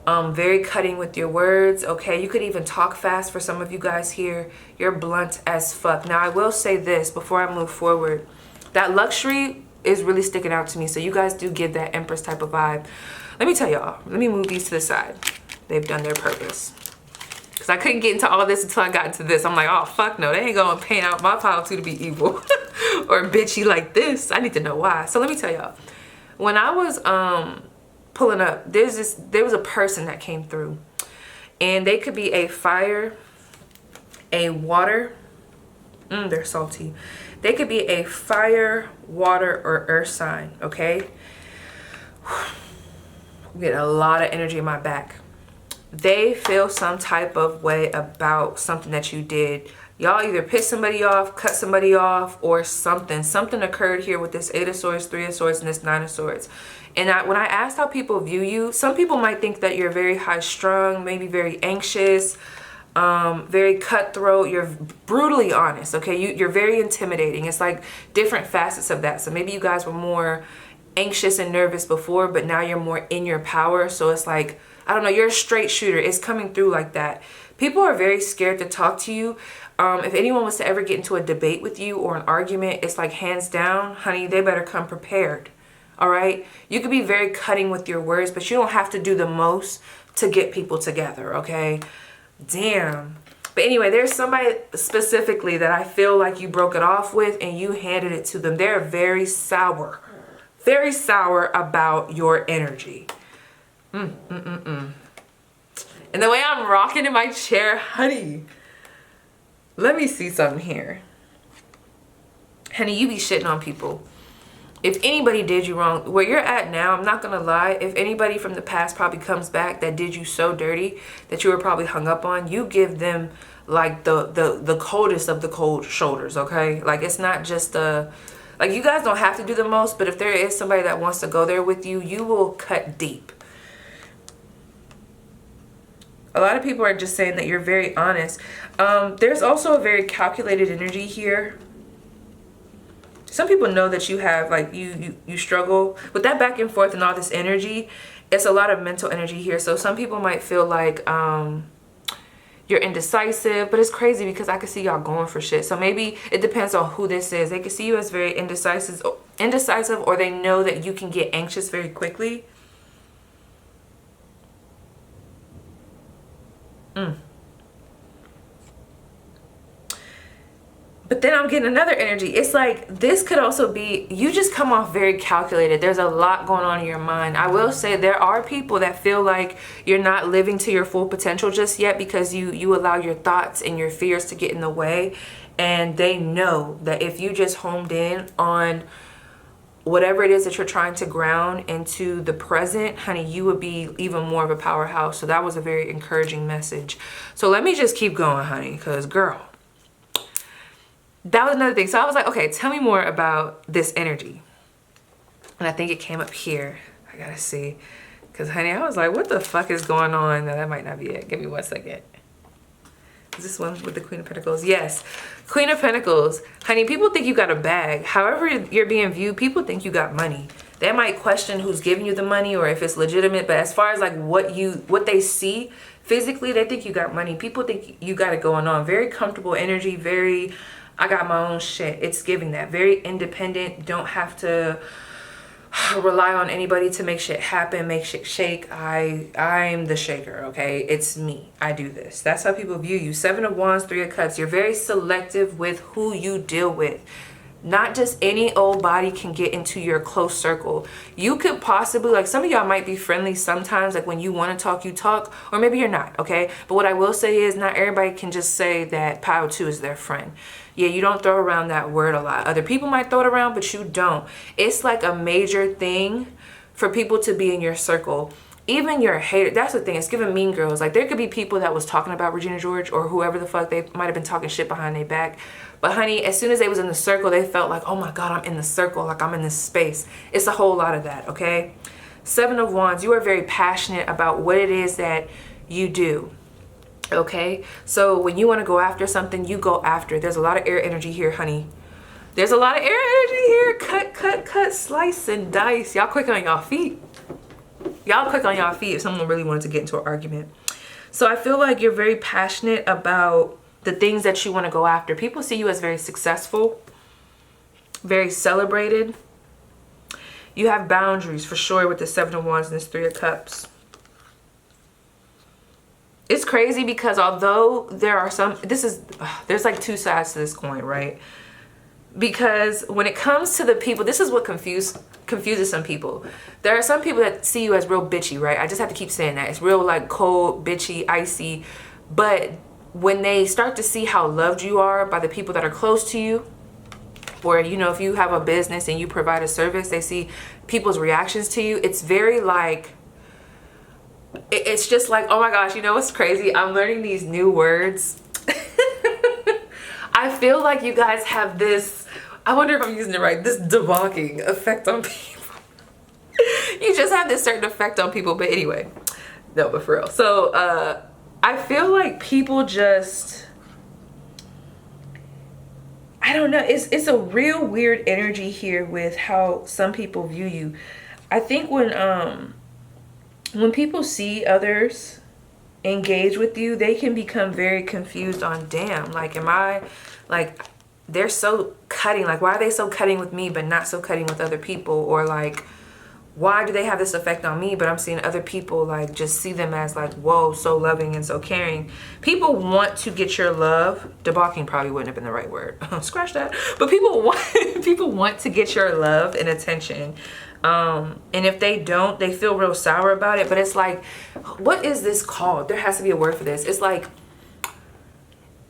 very cutting with your words. Okay, you could even talk fast for some of you guys here. You're blunt as fuck. Now I will say this before I move forward. That luxury is really sticking out to me. So you guys do give that Empress type of vibe. Let me tell y'all. Let me move these to the side. They've done their purpose. Because I couldn't get into all this until I got into this. I'm like, oh, fuck no. They ain't going to paint out my pile too to be evil or bitchy like this. I need to know why. So let me tell y'all. When I was pulling up, there was a person that came through. And they could be a fire, a water. They're salty. They could be a fire, water, or earth sign, okay? Get a lot of energy in my back. They feel some type of way about something that you did. Y'all either pissed somebody off, cut somebody off, or something. Something occurred here with this 8 of Swords, 3 of Swords, and this 9 of Swords. And when I asked how people view you, some people might think that you're very high-strung, maybe very anxious, very cutthroat. You're brutally honest, okay? You're very intimidating. It's like different facets of that. So maybe you guys were more anxious and nervous before, but now you're more in your power. So it's like, I don't know, you're a straight shooter. It's coming through like that. People are very scared to talk to you. If anyone was to ever get into a debate with you or an argument, it's like hands down, honey, they better come prepared. All right? You could be very cutting with your words, but you don't have to do the most to get people together, okay? Damn. But anyway, there's somebody specifically that I feel like you broke it off with and you handed it to them. They're very sour about your energy. And the way I'm rocking in my chair, honey, let me see something here. Honey, you be shitting on people. If anybody did you wrong, where you're at now, I'm not gonna lie, if anybody from the past probably comes back that did you so dirty that you were probably hung up on, you give them like the coldest of the cold shoulders, okay? Like, it's not just like, you guys don't have to do the most, but if there is somebody that wants to go there with you, you will cut deep. A lot of people are just saying that you're very honest. There's also a very calculated energy here. Some people know that you have, like, you struggle with that back and forth and all this energy. It's a lot of mental energy here. So some people might feel like you're indecisive, but it's crazy because I can see y'all going for shit. So maybe it depends on who this is. They can see you as very indecisive, or they know that you can get anxious very quickly. But then I'm getting another energy. It's like, this could also be, you just come off very calculated. There's a lot going on in your mind. I will say there are people that feel like you're not living to your full potential just yet because you allow your thoughts and your fears to get in the way. And they know that if you just homed in on whatever it is that you're trying to ground into the present, honey, you would be even more of a powerhouse. So that was a very encouraging message. So let me just keep going, honey, because girl, that was another thing. So I was like, okay, tell me more about this energy. And I think it came up here. I gotta see. Because, honey, I was like, what the fuck is going on? No, that might not be it. Give me 1 second. Is this one with the Queen of Pentacles? Yes. Queen of Pentacles. Honey, people think you got a bag. However you're being viewed, people think you got money. They might question who's giving you the money or if it's legitimate. But as far as like what they see physically, they think you got money. People think you got it going on. Very comfortable energy. Very, I got my own shit. It's giving that. Very independent. Don't have to rely on anybody to make shit happen, make shit shake. I'm the shaker, okay? It's me. I do this. That's how people view you. 7 of Wands, 3 of Cups. You're very selective with who you deal with. Not just any old body can get into your close circle. You could possibly, like, some of y'all might be friendly sometimes, like when you want to talk, you talk, or maybe you're not, okay? But what I will say is not everybody can just say that Pile 2 is their friend. Yeah, you don't throw around that word a lot. Other people might throw it around, but you don't. It's like a major thing for people to be in your circle. Even your hater, that's the thing, it's giving Mean Girls. Like, there could be people that was talking about Regina George or whoever the fuck, they might have been talking shit behind their back. But honey, as soon as they was in the circle, they felt like, oh my God, I'm in the circle, like I'm in this space. It's a whole lot of that, okay? 7 of Wands, you are very passionate about what it is that you do. Okay, so when you want to go after something, you go after. There's a lot of air energy here, honey. There's a lot of air energy here. Cut, slice and dice. Y'all quick on y'all feet. Y'all quick on y'all feet if someone really wanted to get into an argument. So I feel like you're very passionate about the things that you want to go after. People see you as very successful, very celebrated. You have boundaries for sure with the 7 of Wands and this 3 of Cups. It's crazy because although there are some, there's like two sides to this coin, right? Because when it comes to the people, this is what confuses some people. There are some people that see you as real bitchy, right? I just have to keep saying that. It's real like cold, bitchy, icy. But when they start to see how loved you are by the people that are close to you, or, you know, if you have a business and you provide a service, they see people's reactions to you. It's very like, it's just like, oh my gosh, you know what's crazy? I'm learning these new words. I feel like you guys have this, I wonder if I'm using it right, this debauching effect on people. You just have this certain effect on people. But anyway, no, but for real. So I feel like people just, I don't know, it's a real weird energy here with how some people view you. I think when people see others engage with you, they can become very confused on, damn, like, am I, like, they're so cutting, like, why are they so cutting with me but not so cutting with other people? Or like, why do they have this effect on me but I'm seeing other people like just see them as like, whoa, so loving and so caring. People want to get your love. Debauching probably wouldn't have been the right word. Scratch that. But people want to get your love and attention. And if they don't, they feel real sour about it. But it's like, what is this called? There has to be a word for this. It's like,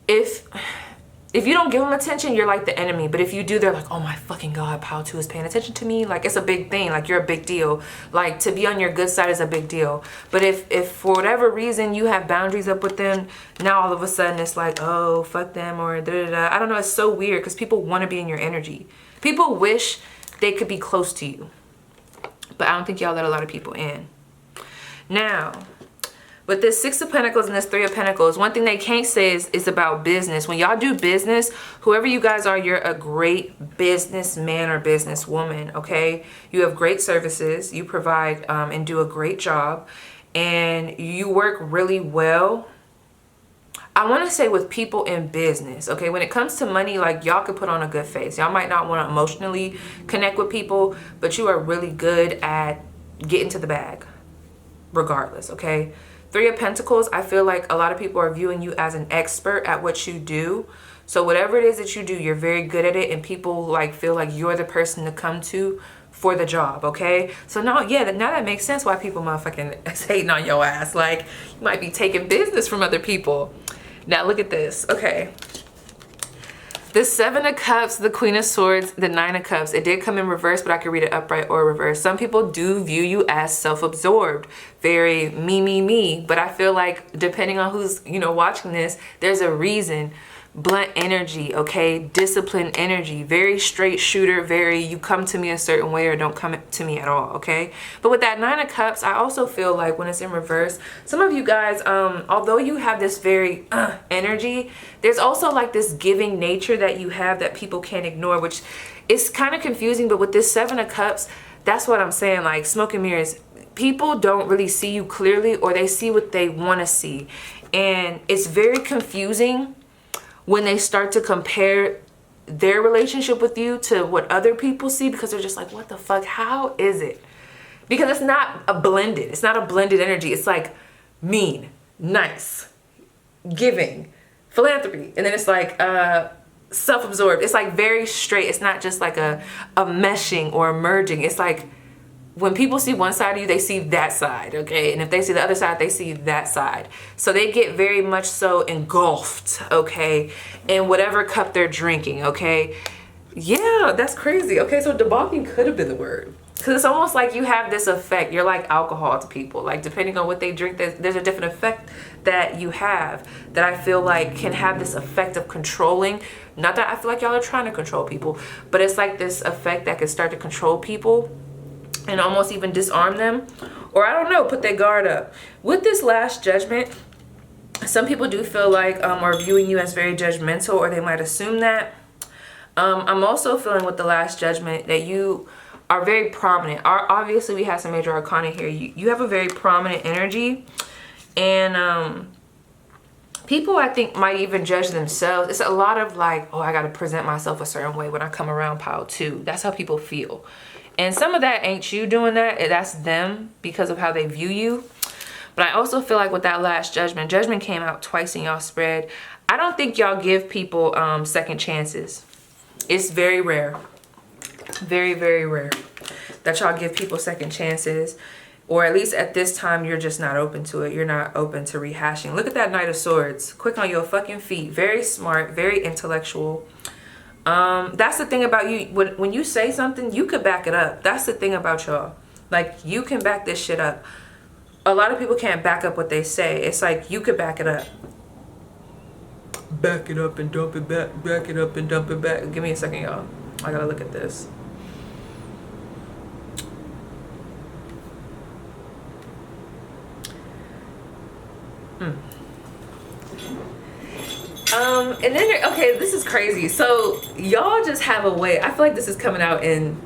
if you don't give them attention, you're like the enemy. But if you do, they're like, oh my fucking God, Pile 2 is paying attention to me. Like, it's a big thing. Like, you're a big deal. Like, to be on your good side is a big deal. But if for whatever reason you have boundaries up with them, now all of a sudden it's like, oh, fuck them, or da-da-da. I don't know. It's so weird because people want to be in your energy. People wish they could be close to you. But I don't think y'all let a lot of people in. Now, with this 6 of Pentacles and this 3 of Pentacles, one thing they can't say is about business. When y'all do business, whoever you guys are, you're a great businessman or businesswoman, okay? You have great services. You provide and do a great job. And you work really well. I want to say with people in business, okay? When it comes to money, like, y'all could put on a good face. Y'all might not want to emotionally connect with people, but you are really good at getting to the bag regardless, okay? 3 of Pentacles, I feel like a lot of people are viewing you as an expert at what you do. So whatever it is that you do, you're very good at it, and people like feel like you're the person to come to for the job, okay? So now, yeah, now that makes sense why people motherfucking is hating on your ass. Like, you might be taking business from other people. Now look at this, okay? The 7 of Cups, the Queen of Swords, the 9 of Cups. It did come in reverse, but I could read it upright or reverse. Some people do view you as self-absorbed, very me. But I feel like depending on who's, you know, watching this, there's a reason blunt energy, okay? Disciplined energy, very straight shooter, very you come to me a certain way or don't come to me at all, okay? But with that 9 of Cups, I also feel like when it's in reverse, some of you guys, although you have this very energy, there's also like this giving nature that you have that people can't ignore, which is kind of confusing. But with this 7 of Cups, that's what I'm saying, like smoke and mirrors. People don't really see you clearly, or they see what they want to see. And it's very confusing when they start to compare their relationship with you to what other people see, because they're just like, what the fuck, how is it? Because it's not a blended energy. It's like mean, nice, giving, philanthropy, and then it's like self-absorbed. It's like very straight. It's not just like a meshing or a merging. It's like when people see one side of you, they see that side, okay? And if they see the other side, they see that side. So they get very much so engulfed, okay, in whatever cup they're drinking, okay? Yeah, that's crazy. Okay, so debauching could have been the word. Because it's almost like you have this effect. You're like alcohol to people. Like, depending on what they drink, there's a different effect that you have that I feel like can have this effect of controlling. Not that I feel like y'all are trying to control people, but it's like this effect that can start to control people and almost even disarm them, or I don't know, put their guard up. With this Last Judgment, some people do feel like are viewing you as very judgmental, or they might assume that. I'm also feeling with the Last Judgment that you are very prominent. Obviously, we have some major arcana here. You have a very prominent energy, and people, I think, might even judge themselves. It's a lot of like, oh, I got to present myself a certain way when I come around pile 2. That's how people feel. And some of that ain't you doing that. That's them because of how they view you. But I also feel like with that Last Judgment, Judgment came out twice in y'all spread. I don't think y'all give people second chances. It's very rare. Very, very rare that y'all give people second chances. Or at least at this time, you're just not open to it. You're not open to rehashing. Look at that Knight of Swords. Quick on your fucking feet. Very smart. Very intellectual. That's the thing about you. When you say something, you could back it up. That's the thing about y'all. Like, you can back this shit up. A lot of people can't back up what they say. It's like, you could back it up. Back it up and dump it back. Back it up and dump it back. Give me a second, y'all. I gotta look at this. And then, okay, this is crazy. So y'all just have a way. I feel like this is coming out in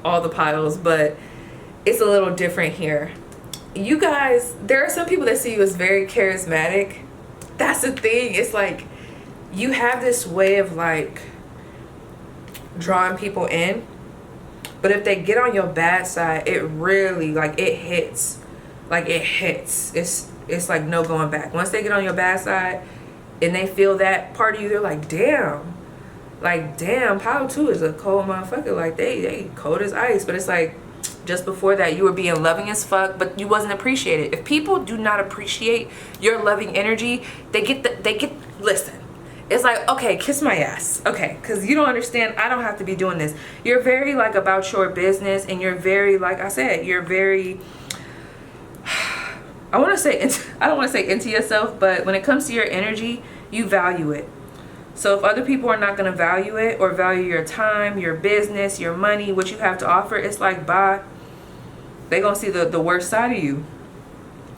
all the piles, but it's a little different here. You guys, there are some people that see you as very charismatic. That's the thing. It's like you have this way of like drawing people in, but if they get on your bad side, it really, like, it hits. Like, it hits. It's like no going back. Once they get on your bad side and they feel that part of you, they're like, damn. Like, damn, Pile 2 is a cold motherfucker. Like, they cold as ice. But it's like, just before that, you were being loving as fuck, but you wasn't appreciated. If people do not appreciate your loving energy, listen. It's like, okay, kiss my ass. Okay, because you don't understand. I don't have to be doing this. You're very, like, about your business, and you're very, like I said, you're very, I don't want to say into yourself, but when it comes to your energy, you value it. So if other people are not going to value it or value your time, your business, your money, what you have to offer, it's like, bye. They're going to see the worst side of you,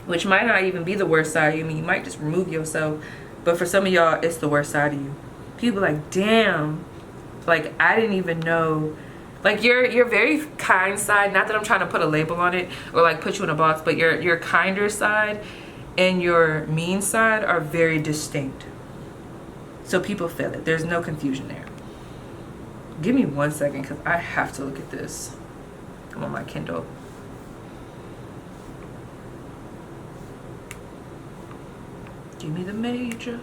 which might not even be the worst side of you. I mean, you might just remove yourself. But for some of y'all, it's the worst side of you. People like, damn, like, I didn't even know. Like, your very kind side, not that I'm trying to put a label on it or like put you in a box, but your kinder side and your mean side are very distinct. So people feel it. There's no confusion there. Give me 1 second because I have to look at this. I'm on my Kindle. Give me the major.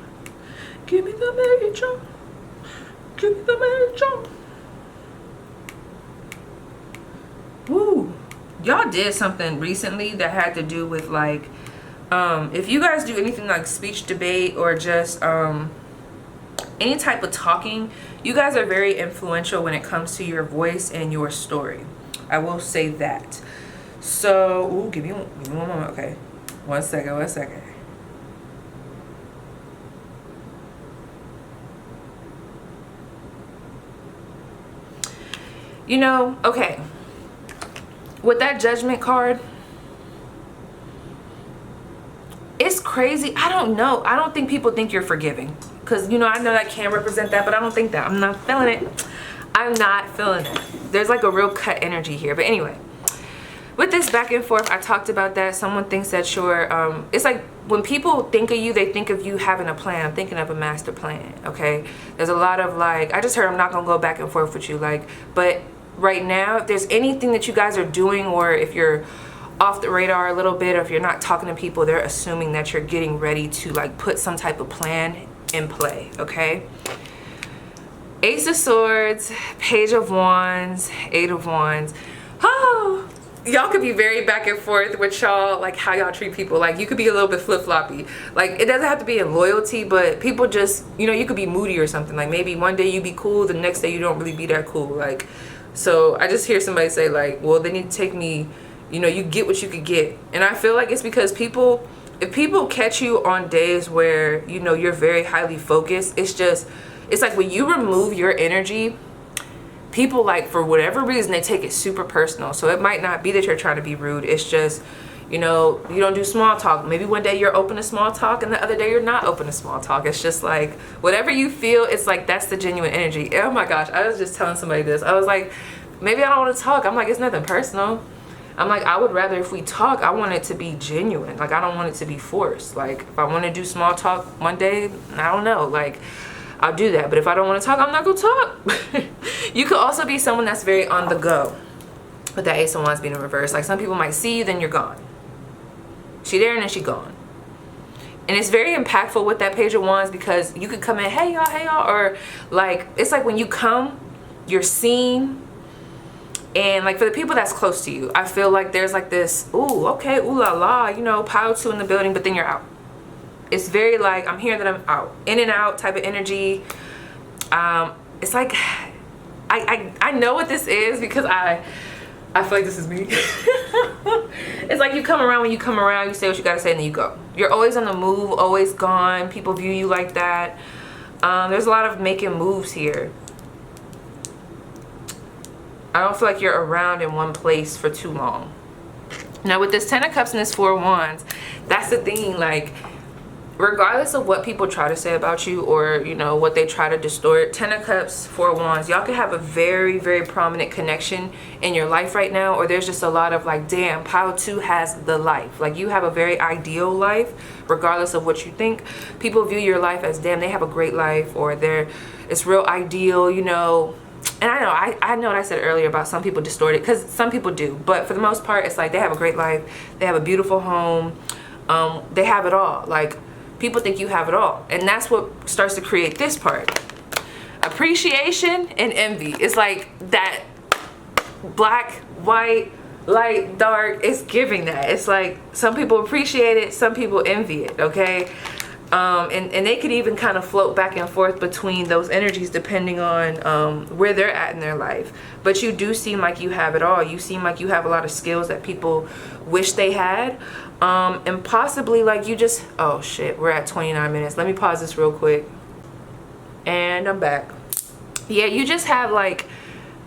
Give me the major. Give me the major. Woo. Y'all did something recently that had to do with, like, if you guys do anything like speech debate or just any type of talking, you guys are very influential when it comes to your voice and your story. I will say that. So, ooh, give me one moment. Okay, 1 second. You know, okay. With that Judgment card, it's crazy. I don't know. I don't think people think you're forgiving. Because, you know, I know that can represent that, but I don't think that. I'm not feeling it. I'm not feeling it. There's like a real cut energy here. But anyway, with this back and forth, I talked about that. Someone thinks that you're, it's like when people think of you, they think of you having a plan. I'm thinking of a master plan, okay? There's a lot of like, I just heard I'm not going to go back and forth with you. Like, but right now, if there's anything that you guys are doing, or if you're off the radar a little bit, or if you're not talking to people, they're assuming that you're getting ready to like put some type of plan in play, okay? Ace of Swords, Page of Wands, Eight of Wands. Oh, y'all could be very back and forth with y'all, like how y'all treat people. Like you could be a little bit flip-floppy. Like it doesn't have to be in loyalty, but people just, you know, you could be moody or something. Like maybe one day you be cool, the next day you don't really be that cool. Like, so I just hear somebody say like, well, they need to take me, you know, you get what you could get. And I feel like it's because people, if people catch you on days where, you know, you're very highly focused, it's like when you remove your energy, people like for whatever reason, they take it super personal. So it might not be that you're trying to be rude. It's just, you know, you don't do small talk. Maybe one day you're open to small talk and the other day you're not open to small talk. It's just like, whatever you feel, it's like, that's the genuine energy. Oh my gosh, I was just telling somebody this. I was like, maybe I don't want to talk. I'm like, it's nothing personal. I'm like, I would rather, if we talk, I want it to be genuine. Like, I don't want it to be forced. Like, if I want to do small talk one day, I don't know. Like, I'll do that. But if I don't want to talk, I'm not going to talk. You could also be someone that's very on the go. With that Ace of Wands being in reverse. Like, some people might see you, then you're gone. She there and then she gone. And it's very impactful with that Page of Wands because you could come in, hey y'all, or like, it's like when you come, you're seen. And like for the people that's close to you, I feel like there's like this, ooh, okay, ooh la la, you know, power to in the building, but then you're out. It's very like, I'm here, then I'm out. In and out type of energy. It's like, I know what this is because I feel like this is me. It's like you come around, when you come around, you say what you gotta say and then you go. You're always on the move, always gone. People view you like that. There's a lot of making moves here. I don't feel like you're around in one place for too long. Now with this Ten of Cups and this Four of Wands, that's the thing, like, regardless of what people try to say about you or, you know, what they try to distort, Ten of Cups, Four of Wands, y'all could have a very, very prominent connection in your life right now, or there's just a lot of like, damn, Pile 2 has the life. Like, you have a very ideal life, regardless of what you think. People view your life as, damn, they have a great life, or it's real ideal, you know. And I know what I said earlier about some people distort it, because some people do, but for the most part, it's like they have a great life, they have a beautiful home, they have it all. Like, people think you have it all, and that's what starts to create this part. Appreciation and envy. It's like that black, white, light, dark. It's giving that. It's like some people appreciate it, some people envy it, okay? And they could even kind of float back and forth between those energies depending on where they're at in their life. But you do seem like you have it all. You seem like you have a lot of skills that people wish they had. And possibly like you just, oh shit, we're at 29 minutes. Let me pause this real quick. And I'm back. Yeah, you just have like,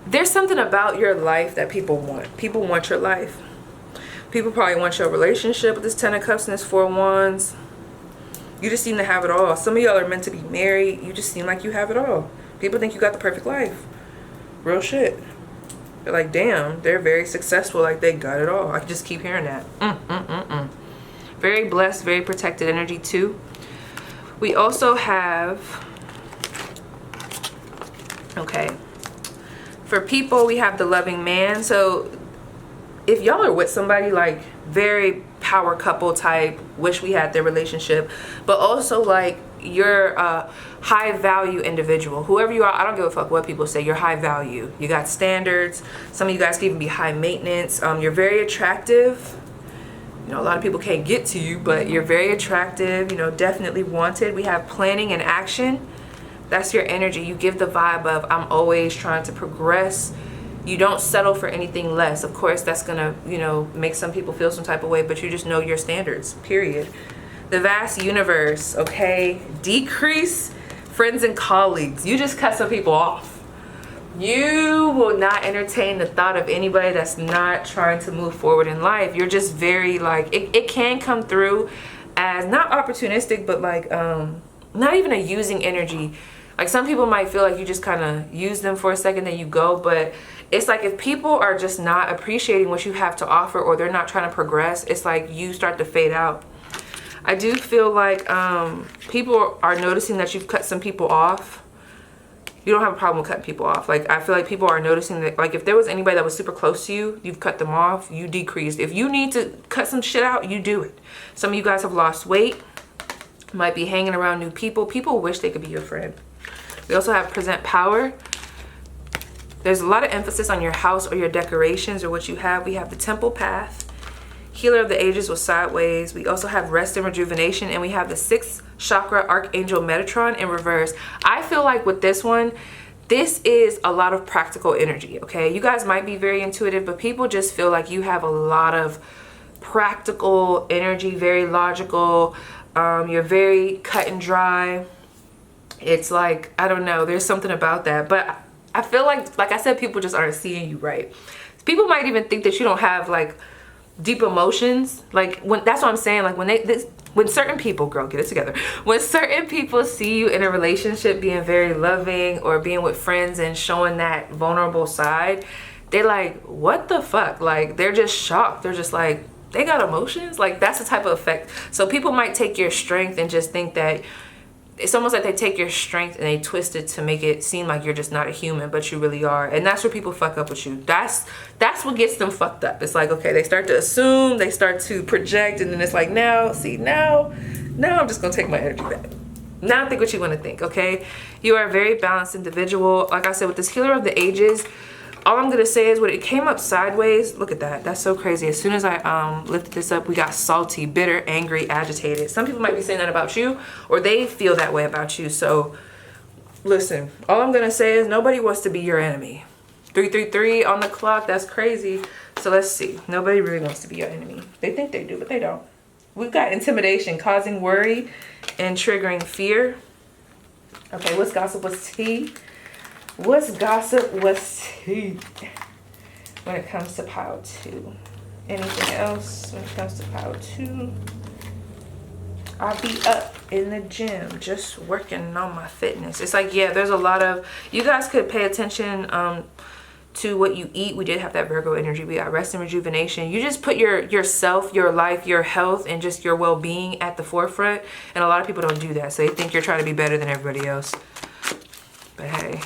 there's something about your life that people want. People want your life. People probably want your relationship with this Ten of Cups and this Four of Wands. You just seem to have it all. Some of y'all are meant to be married. You just seem like you have it all. People think you got the perfect life. Real shit. They're like, damn, they're very successful. Like, they got it all. I can just keep hearing that. Very blessed, very protected energy too. We also have, okay, for people, we have the loving man. So if y'all are with somebody like very power couple type, wish we had their relationship, but also like you're a high value individual, whoever you are, I don't give a fuck what people say, you're high value, you got standards. Some of you guys can even be high maintenance. You're very attractive. You know, a lot of people can't get to you, but you're very attractive, you know, definitely wanted. We have planning and action. That's your energy. You give the vibe of, I'm always trying to progress. You don't settle for anything less. Of course, that's gonna, you know, make some people feel some type of way, but you just know your standards, period. The vast universe, okay? Decrease friends and colleagues. You just cut some people off. You will not entertain the thought of anybody that's not trying to move forward in life. You're just very like, it can come through as not opportunistic, but like not even a using energy. Like some people might feel like you just kind of use them for a second, then you go. But it's like if people are just not appreciating what you have to offer, or they're not trying to progress, it's like you start to fade out. I do feel like people are noticing that you've cut some people off. You don't have a problem with cutting people off. Like, I feel like people are noticing that, like, if there was anybody that was super close to you, you've cut them off, you decreased. If you need to cut some shit out, you do it. Some of you guys have lost weight, might be hanging around new people. People wish they could be your friend. We also have present power. There's a lot of emphasis on your house or your decorations or what you have. We have the temple path. Healer of the ages was sideways. We also have rest and rejuvenation, and we have the 6th chakra archangel Metatron in reverse. I feel like with this one, this is a lot of practical energy. Okay, you guys might be very intuitive, but people just feel like you have a lot of practical energy, very logical. You're very cut and dry. It's like, I don't know, there's something about that, but I feel like I said, people just aren't seeing you right. People might even think that you don't have like deep emotions. Like, when, that's what I'm saying, like when certain people, girl, get it together, when certain people see you in a relationship being very loving or being with friends and showing that vulnerable side, they're like, what the fuck? Like, they're just shocked. They're just like, they got emotions? Like, that's the type of effect. So people might take your strength and just think that it's almost like they take your strength and they twist it to make it seem like you're just not a human, but you really are. And that's where people fuck up with you. That's what gets them fucked up. It's like, okay, they start to assume, they start to project, and then it's like, now I'm just gonna take my energy back. Now think what you want to think, okay? You are a very balanced individual. Like I said, with this healer of the ages, all I'm gonna say is when it came up sideways, look at that. That's so crazy. As soon as I lifted this up, we got salty, bitter, angry, agitated. Some people might be saying that about you, or they feel that way about you. So listen, all I'm gonna say is nobody wants to be your enemy. 333 on the clock, that's crazy. So let's see. Nobody really wants to be your enemy. They think they do, but they don't. We've got intimidation, causing worry and triggering fear. Okay, what's gossip? What's tea? What's gossip? What's tea? When it comes to pile 2. Anything else when it comes to pile 2? I'll be up in the gym just working on my fitness. It's like, yeah, there's a lot of, you guys could pay attention to what you eat. We did have that Virgo energy. We got rest and rejuvenation. You just put yourself, your life, your health, and just your well-being at the forefront. And a lot of people don't do that. So they think you're trying to be better than everybody else. But hey,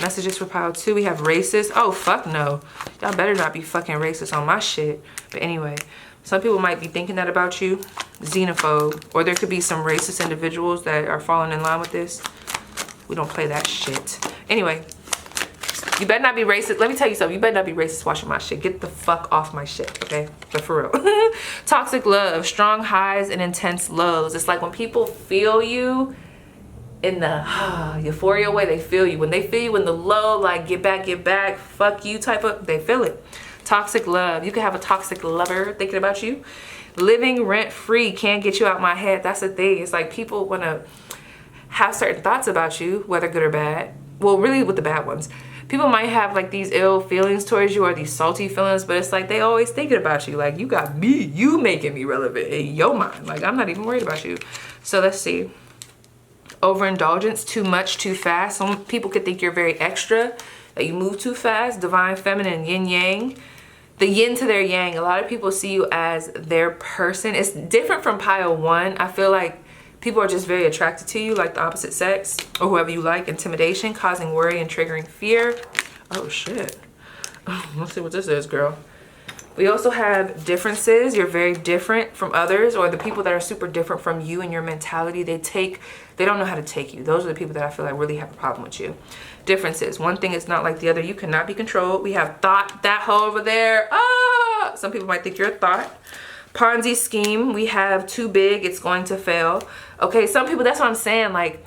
messages for pile 2. We have racist. Oh, fuck no. Y'all better not be fucking racist on my shit. But anyway, some people might be thinking that about you. Xenophobe. Or there could be some racist individuals that are falling in line with this. We don't play that shit. Anyway, you better not be racist. Let me tell you something. You better not be racist watching my shit. Get the fuck off my shit, okay? But for real. Toxic love. Strong highs and intense lows. It's like when people feel you in the euphoria way, they feel you. When they feel you in the low, like get back, fuck you type of, they feel it. Toxic love. You can have a toxic lover thinking about you. Living rent free, can't get you out my head. That's the thing. It's like people want to have certain thoughts about you, whether good or bad. Well, really with the bad ones. People might have like these ill feelings towards you or these salty feelings, but it's like they always thinking about you. Like, you got me, you making me relevant in your mind. Like, I'm not even worried about you. So let's see. Overindulgence, too much, too fast. Some people could think you're very extra, that you move too fast. Divine feminine, yin yang. The yin to their yang. A lot of people see you as their person. It's different from pile 1. I feel like people are just very attracted to you, like the opposite sex or whoever you like. Intimidation, causing worry and triggering fear. Oh shit. Let's see what this is, girl. We also have differences. You're very different from others, or the people that are super different from you and your mentality. They don't know how to take you. Those are the people that I feel like really have a problem with you. Differences. One thing is not like the other. You cannot be controlled. We have thought, that hoe over there. Ah! Some people might think you're a thought. Ponzi scheme. We have too big, it's going to fail. Okay, some people, that's what I'm saying. Like,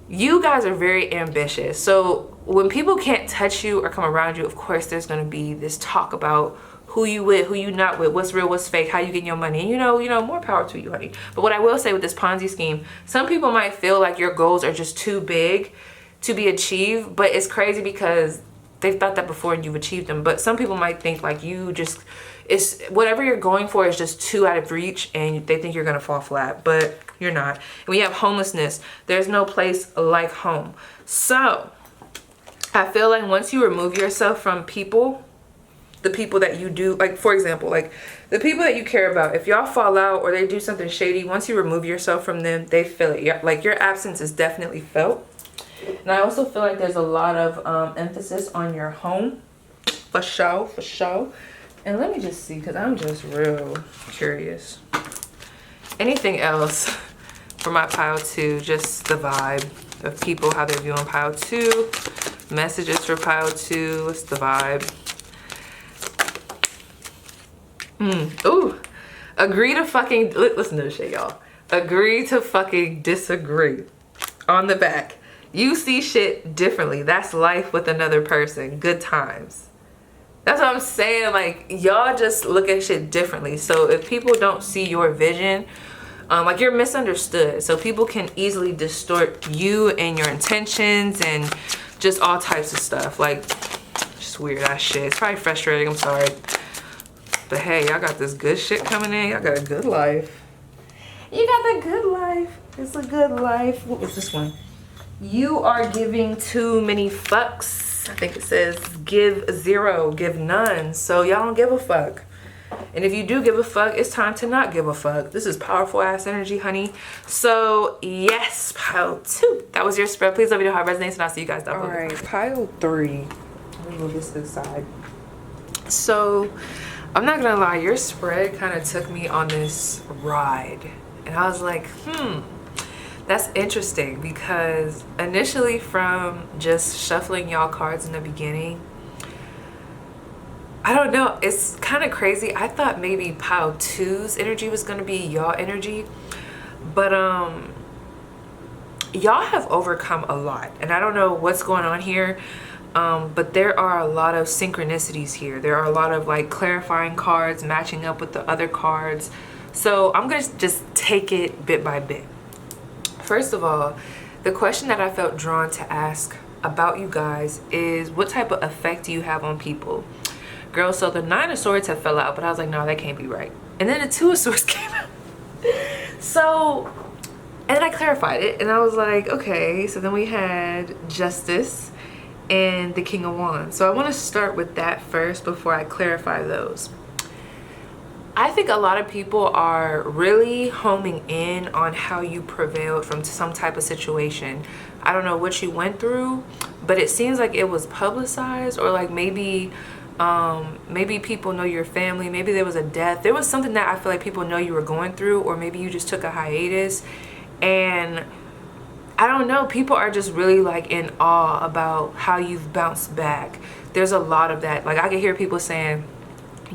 you guys are very ambitious. So when people can't touch you or come around you, of course, there's going to be this talk about who you with, who you not with, what's real, what's fake, how you getting your money. And you know, more power to you, honey. But what I will say with this Ponzi scheme, some people might feel like your goals are just too big to be achieved, but it's crazy because they've thought that before and you've achieved them. But some people might think like you just, it's whatever you're going for is just too out of reach and they think you're gonna fall flat, but you're not. And we have homelessness. There's no place like home. So I feel like once you remove yourself from people, the people that you do, like for example, like the people that you care about, if y'all fall out or they do something shady, once you remove yourself from them, they feel it. Like your absence is definitely felt. And I also feel like there's a lot of emphasis on your home, for sure, for sure. And let me just see, because I'm just real curious. Anything else for my pile 2? Just the vibe of people, how they're viewing pile 2. Messages for pile 2. What's the vibe? Ooh. Agree to fucking, listen to this shit, y'all. Agree to fucking disagree. On the back. You see shit differently. That's life with another person. Good times. That's what I'm saying. Like, y'all just look at shit differently. So if people don't see your vision, like you're misunderstood. So people can easily distort you and your intentions and just all types of stuff. Like, just weird ass shit. It's probably frustrating. I'm sorry. But hey, y'all got this good shit coming in. Y'all got a good life. You got the good life. It's a good life. What was this one? You are giving too many fucks. I think it says give 0, give none. So y'all don't give a fuck. And if you do give a fuck, it's time to not give a fuck. This is powerful ass energy, honey. So yes, pile 2. That was your spread. Please let me know how it resonates and I'll see you guys down below. All right, pile 3. Let me move this to the side. So I'm not gonna lie, your spread kind of took me on this ride. And I was like, that's interesting, because initially from just shuffling y'all cards in the beginning, I don't know, it's kind of crazy. I thought maybe pile 2's energy was going to be y'all energy, but y'all have overcome a lot, and I don't know what's going on here, but there are a lot of synchronicities here. There are a lot of like clarifying cards matching up with the other cards. So I'm going to just take it bit by bit. First of all, the question that I felt drawn to ask about you guys is what type of effect do you have on people? Girl, so the 9 of Swords had fell out, but I was like, no, that can't be right. And then the 2 of Swords came out. So, and then I clarified it and I was like, okay, so then we had Justice and the King of Wands. So I want to start with that first before I clarify those. I think a lot of people are really homing in on how you prevailed from some type of situation. I don't know what you went through, but it seems like it was publicized, or like maybe people know your family. Maybe there was a death. There was something that I feel like people know you were going through, or maybe you just took a hiatus. And I don't know, people are just really like in awe about how you've bounced back. There's a lot of that. Like I can hear people saying,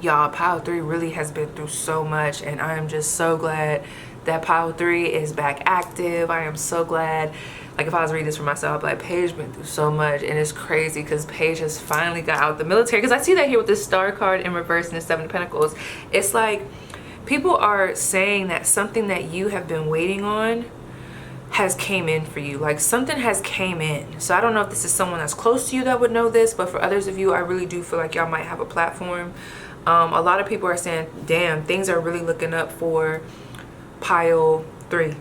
y'all, pile 3 really has been through so much, and I am just so glad that pile 3 is back active. I am so glad. Like if I was reading this for myself, like Paige been through so much, and it's crazy because Paige has finally got out the military. Because I see that here with this star card in reverse and the 7 of Pentacles. It's like people are saying that something that you have been waiting on has came in for you. Like something has came in. So I don't know if this is someone that's close to you that would know this, but for others of you, I really do feel like y'all might have a platform. A lot of people are saying, damn, things are really looking up for pile 3.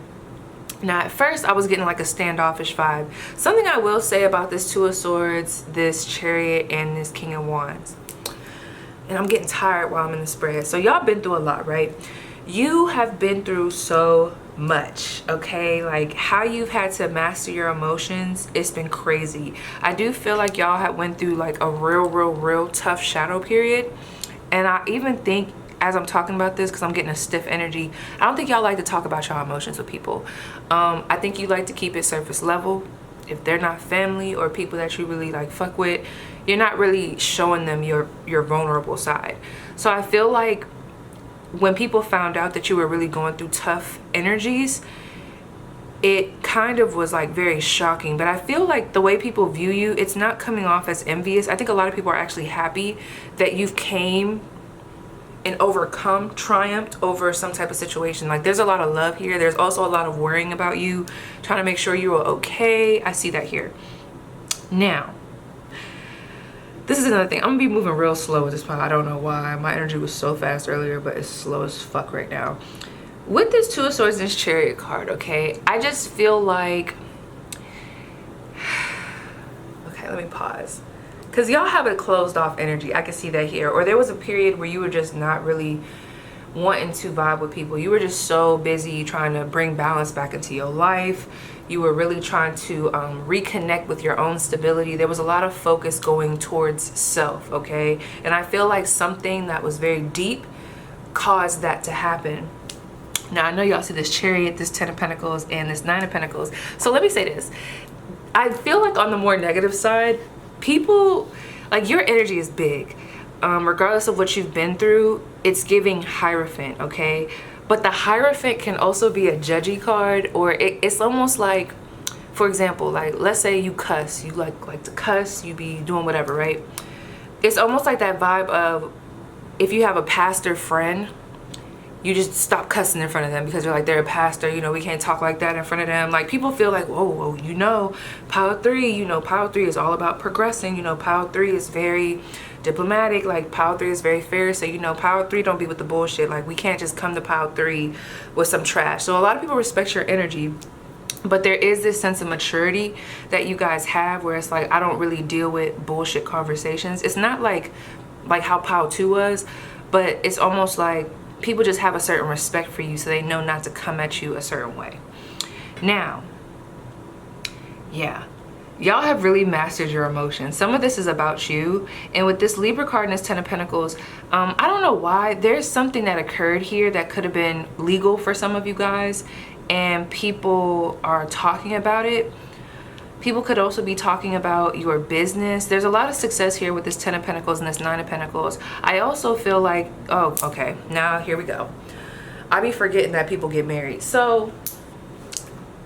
Now, at first, I was getting like a standoffish vibe. Something I will say about this 2 of Swords, this Chariot, and this King of Wands. And I'm getting tired while I'm in the spread. So y'all been through a lot, right? You have been through so much, okay? Like how you've had to master your emotions, it's been crazy. I do feel like y'all have went through like a real tough shadow period. And I even think, as I'm talking about this, because I'm getting a stiff energy, I don't think y'all like to talk about y'all emotions with people. I think you like to keep it surface level. If they're not family or people that you really like fuck with, you're not really showing them your vulnerable side. So I feel like when people found out that you were really going through tough energies, it kind of was like very shocking. But I feel like the way people view you, it's not coming off as envious. I think a lot of people are actually happy that you've came and overcome, triumphed over some type of situation. Like there's a lot of love here. There's also a lot of worrying about you, trying to make sure you are okay. I see that here. Now, This is another thing. I'm gonna be moving real slow with this pile. I don't know why. My energy was so fast earlier, but it's slow as fuck right now. With this Two of Swords and this Chariot card, okay, I just feel like, okay, let me pause. Because y'all have a closed off energy. I can see that here. Or there was a period where you were just not really wanting to vibe with people. You were just so busy trying to bring balance back into your life. You were really trying to reconnect with your own stability. There was a lot of focus going towards self, okay? And I feel like something that was very deep caused that to happen. Now, I know y'all see this Chariot, this 10 of Pentacles, and this 9 of Pentacles. So let me say this. I feel like on the more negative side, people, like, your energy is big. Regardless of what you've been through, it's giving Hierophant, okay? But the Hierophant can also be a judgy card, or it's almost like, for example, like, let's say you cuss. You like to cuss, you be doing whatever, right? It's almost like that vibe of, if you have a pastor friend, you just stop cussing in front of them because you're like, they're a pastor, you know, we can't talk like that in front of them. Like, people feel like, whoa, you know, Power 3, you know, Power 3 is all about progressing. You know, Power 3 is very diplomatic. Like, Power 3 is very fair. So, you know, Power 3 don't be with the bullshit. Like, we can't just come to Power 3 with some trash. So a lot of people respect your energy. But there is this sense of maturity that you guys have where it's like, I don't really deal with bullshit conversations. It's not like how Power 2 was, but it's almost like people just have a certain respect for you, so they know not to come at you a certain way. Now, yeah, y'all have really mastered your emotions. Some of this is about you. And with this Libra card and this 10 of Pentacles, I don't know why. There's something that occurred here that could have been legal for some of you guys, and people are talking about it. People could also be talking about your business. There's a lot of success here with this 10 of Pentacles and this 9 of Pentacles. I also feel like, oh, okay, now here we go. I be forgetting that people get married. So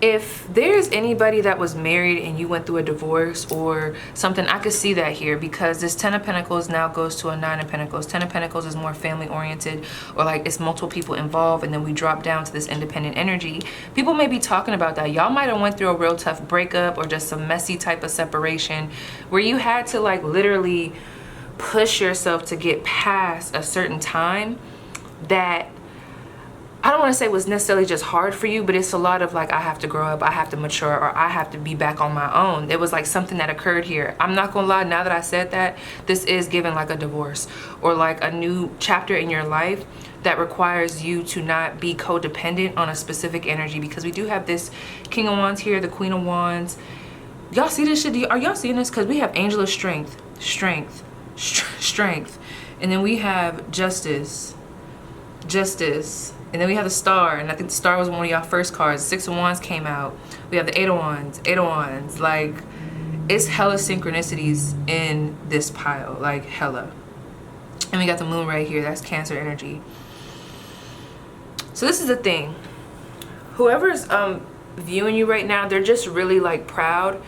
if there's anybody that was married and you went through a divorce or something, I could see that here, because this 10 of Pentacles now goes to a 9 of Pentacles. 10 of Pentacles is more family oriented, or like it's multiple people involved, and then we drop down to this independent energy. People may be talking about that. Y'all might have went through a real tough breakup or just some messy type of separation where you had to like literally push yourself to get past a certain time that I don't want to say was necessarily just hard for you, but it's a lot of like, I have to grow up, I have to mature, or I have to be back on my own. It was like something that occurred here. I'm not gonna lie, now that I said that, this is given like a divorce or like a new chapter in your life that requires you to not be codependent on a specific energy, because we do have this King of Wands here, the Queen of Wands. Y'all see this shit? Are y'all seeing this? Because we have Angel of Strength, Strength, and then we have Justice, and then we have the Star, and I think the Star was one of y'all first cards. 6 of Wands came out. We have the 8 of Wands. Like, it's hella synchronicities in this pile, like hella. And we got the Moon right here. That's Cancer energy. So this is the thing. Whoever's viewing you right now, they're just really like proud.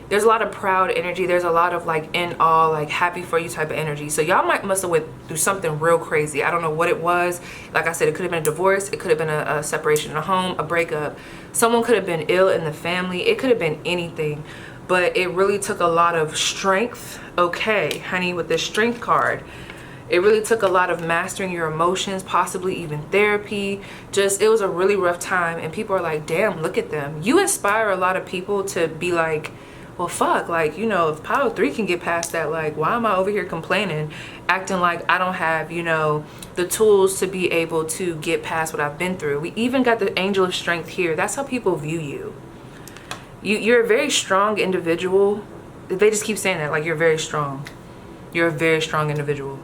There's a lot of proud energy. There's a lot of like in awe, like happy for you type of energy. So y'all must have went through something real crazy. I don't know what it was. Like I said, it could have been a divorce. It could have been a separation in a home, a breakup. Someone could have been ill in the family. It could have been anything. But it really took a lot of strength. Okay, honey, with this Strength card, it really took a lot of mastering your emotions, possibly even therapy. Just, it was a really rough time. And people are like, damn, look at them. You inspire a lot of people to be like, well, fuck, like, you know, if Power 3 can get past that, like, why am I over here complaining, acting like I don't have, you know, the tools to be able to get past what I've been through. We even got the Angel of Strength here. That's how people view you. You're a very strong individual. They just keep saying that, like, you're very strong. You're a very strong individual.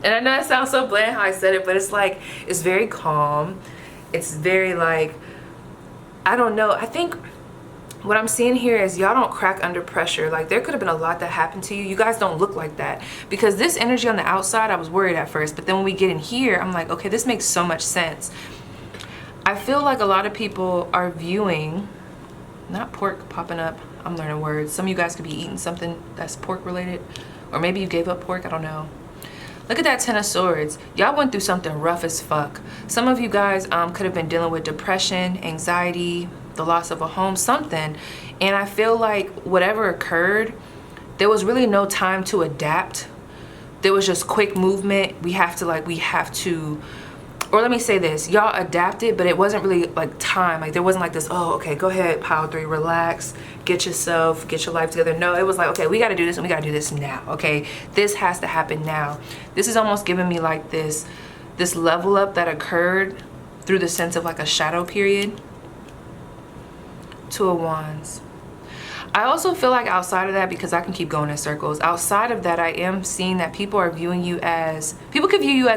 And I know it sounds so bland how I said it, but it's like, it's very calm. It's very like, I don't know. I think what I'm seeing here is y'all don't crack under pressure. Like, there could have been a lot that happened to you. You guys don't look like that, because this energy on the outside, I was worried at first, but then when we get in here, I'm like, okay, this makes so much sense. I feel like a lot of people are viewing, not pork popping up, I'm learning words. Some of you guys could be eating something that's pork related, or maybe you gave up pork, I don't know. Look at that 10 of Swords. Y'all went through something rough as fuck. Some of you guys could have been dealing with depression, anxiety, the loss of a home, something. And I feel like whatever occurred, there was really no time to adapt. There was just quick movement. We have to, or let me say this, y'all adapted, but it wasn't really like time. Like there wasn't like this, oh, okay, go ahead, pile 3, relax, get your life together. No, it was like, okay, we got to do this and we got to do this now. Okay, this has to happen now. This is almost giving me like this level up that occurred through the sense of like a shadow period. 2 of Wands. I also feel like outside of that, because I can keep going in circles, outside of that, I am seeing that people could view you as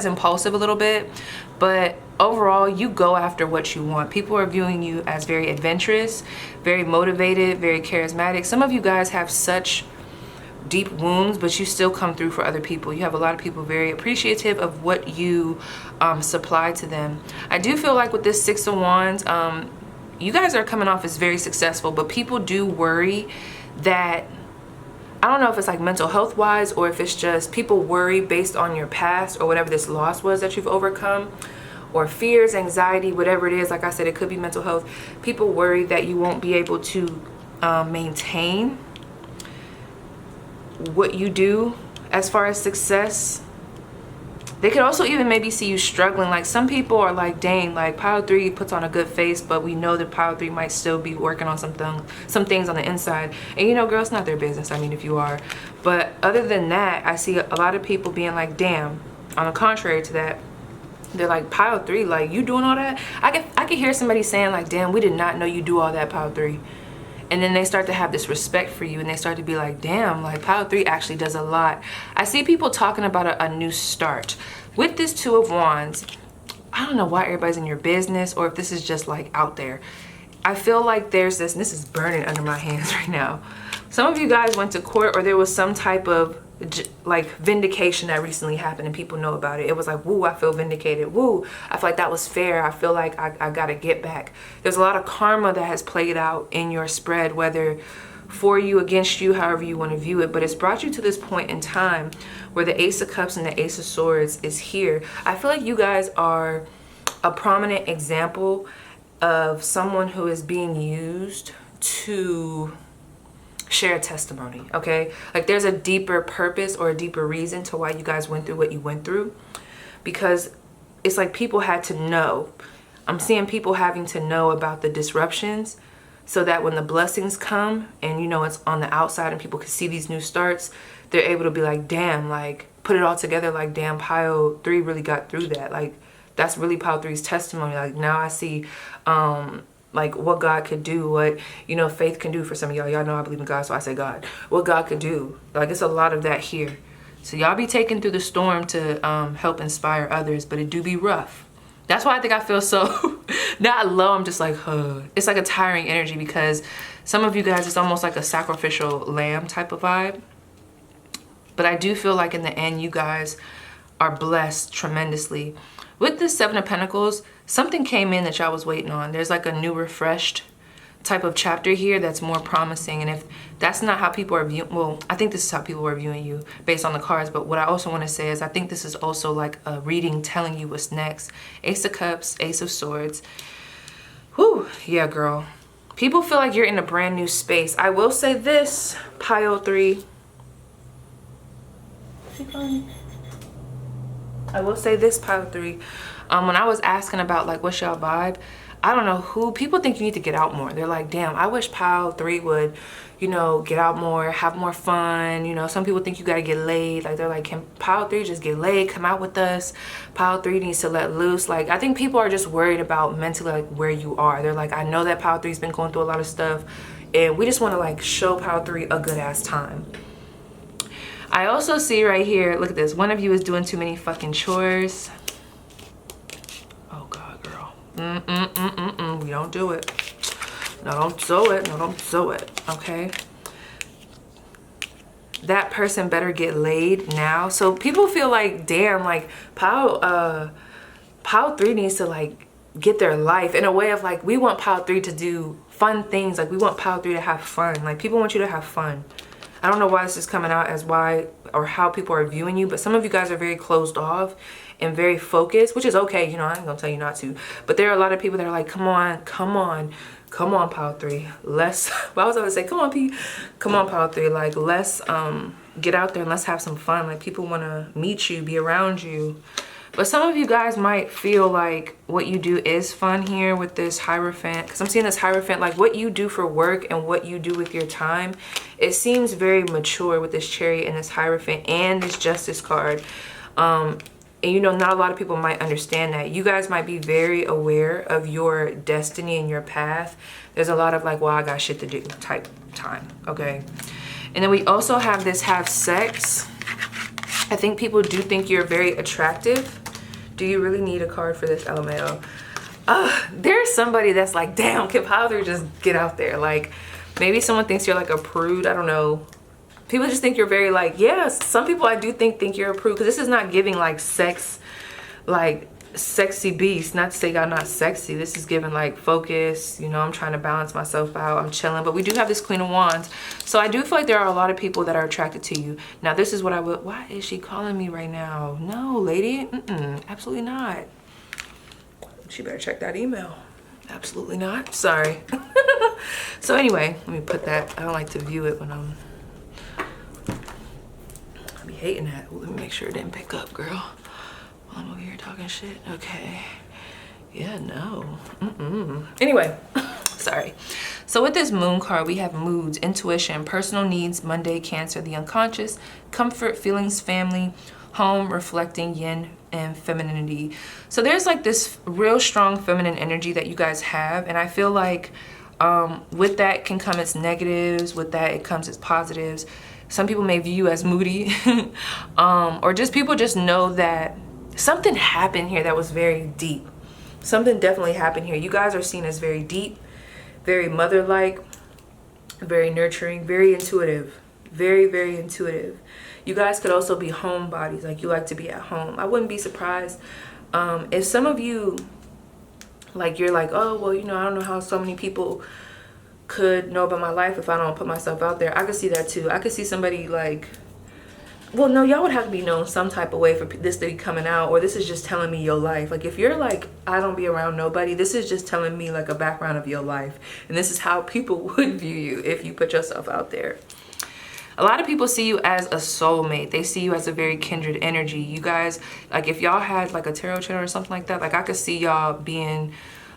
impulsive a little bit, but overall, you go after what you want. People are viewing you as very adventurous, very motivated, very charismatic. Some of you guys have such deep wounds, but you still come through for other people. You have a lot of people very appreciative of what you supply to them. I do feel like with this 6 of Wands, you guys are coming off as very successful, but people do worry that, I don't know if it's like mental health wise or if it's just people worry based on your past or whatever this loss was that you've overcome, or fears, anxiety, whatever it is. Like I said, it could be mental health. People worry that you won't be able to maintain what you do as far as success. They could also even maybe see you struggling. Like some people are like, dang, like pile 3 puts on a good face, but we know that pile 3 might still be working on some things on the inside. And you know, girl, it's not their business. I mean, if you are. But other than that, I see a lot of people being like, damn, on the contrary to that, they're like, pile 3, like you doing all that? I could hear somebody saying like, damn, we did not know you do all that, pile 3. And then they start to have this respect for you and they start to be like, damn, like pile 3 actually does a lot. I see people talking about a new start. With this 2 of Wands, I don't know why everybody's in your business or if this is just like out there. I feel like there's this, and this is burning under my hands right now. Some of you guys went to court or there was some type of like vindication that recently happened and people know about it. It was like, woo, I feel vindicated. Woo, I feel like that was fair. I feel like I gotta get back. There's a lot of karma that has played out in your spread, whether for you, against you, however you want to view it, but it's brought you to this point in time where the Ace of Cups and the Ace of Swords is here. I feel like you guys are a prominent example of someone who is being used to share a testimony, okay? Like there's a deeper purpose or a deeper reason to why you guys went through what you went through, because it's like people had to know. I'm seeing people having to know about the disruptions so that when the blessings come and you know it's on the outside and people can see these new starts, they're able to be like, damn, like put it all together, like damn, pile 3 really got through that. Like that's really pile 3's testimony. Like now I see like what God could do, what, you know, faith can do for some of y'all. Y'all know I believe in God, so I say God. What God could do. Like it's a lot of that here. So y'all be taken through the storm to help inspire others, but it do be rough. That's why I think I feel so not low. I'm just like, it's like a tiring energy because some of you guys, it's almost like a sacrificial lamb type of vibe. But I do feel like in the end, you guys are blessed tremendously. With this 7 of Pentacles, something came in that y'all was waiting on. There's like a new refreshed type of chapter here that's more promising. And if that's not how people are viewing, well, I think this is how people are viewing you based on the cards. But what I also want to say is I think this is also like a reading telling you what's next. Ace of Cups, Ace of Swords. Whew, yeah, girl. People feel like you're in a brand new space. I will say this, pile 3. I will say this, pile 3. When I was asking about like what's y'all vibe, I don't know who, people think you need to get out more. They're like, damn, I wish pile 3 would, you know, get out more, have more fun. You know, some people think you gotta get laid. Like they're like, can pile 3 just get laid, come out with us? Pile 3 needs to let loose. Like I think people are just worried about mentally like where you are. They're like, I know that pile 3's been going through a lot of stuff and we just wanna like show pile 3 a good ass time. I also see right here, look at this. One of you is doing too many fucking chores. Oh God, girl. We don't do it. No, don't do it. No, don't do it. Okay. That person better get laid now. So people feel like, damn, like pile 3 needs to like get their life in a way of like, we want pile 3 to do fun things. Like we want pile 3 to have fun. Like people want you to have fun. I don't know why this is coming out as why or how people are viewing you, but some of you guys are very closed off and very focused, which is okay. You know, I ain't gonna tell you not to, but there are a lot of people that are like, come on, come on, pile 3. Let's, well, I was going to say, come on, P. Come on, pile 3. Like, let's get out there and let's have some fun. Like, people want to meet you, be around you. But some of you guys might feel like what you do is fun here with this Hierophant. Because I'm seeing this Hierophant, like what you do for work and what you do with your time, it seems very mature with this Chariot and this Hierophant and this Justice card. And you know, not a lot of people might understand that. You guys might be very aware of your destiny and your path. There's a lot of like, well, I got shit to do type time, okay? And then we also have this have sex. I think people do think you're very attractive. Do you really need a card for this, LMAO? There's somebody that's like, damn, can Powder just get out there? Like, maybe someone thinks you're like a prude. I don't know. People just think you're very like, yeah, some people I do think you're a prude. Because this is not giving like sex, like sexy beast. Not to say y'all not sexy. This is giving like focus. You know, I'm trying to balance myself out. I'm chilling. But we do have this Queen of Wands. So I do feel like there are a lot of people that are attracted to you. Now this is what I would, why is she calling me right now? No, lady, absolutely not. She better check that email. Absolutely not, sorry. So anyway, let me put that, I don't like to view it when I be hating that. Ooh, let me make sure it didn't pick up, girl. While I'm over here talking shit, okay. Yeah, no, Anyway, sorry. So with this Moon card, we have moods, intuition, personal needs, Monday, Cancer, the unconscious, comfort, feelings, family, home, reflecting, yin, and femininity. So there's like this real strong feminine energy that you guys have. And I feel like with that can come its negatives, with that it comes its positives. Some people may view you as moody or just people just know that something happened here that was very deep. Something definitely happened here. You guys are seen as very deep, very mother-like, very nurturing, very intuitive, very, very intuitive. You guys could also be homebodies, like you like to be at home. I wouldn't be surprised if some of you, like you're like, oh, well, you know, I don't know how so many people could know about my life if I don't put myself out there. I could see that too. I could see somebody like, well, no, y'all would have to be known some type of way for this to be coming out, or this is just telling me your life. Like if you're like, I don't be around nobody, this is just telling me like a background of your life. And this is how people would view you if you put yourself out there. A lot of people see you as a soulmate. They see you as a very kindred energy. You guys, like if y'all had like a tarot channel or something like that, like I could see y'all being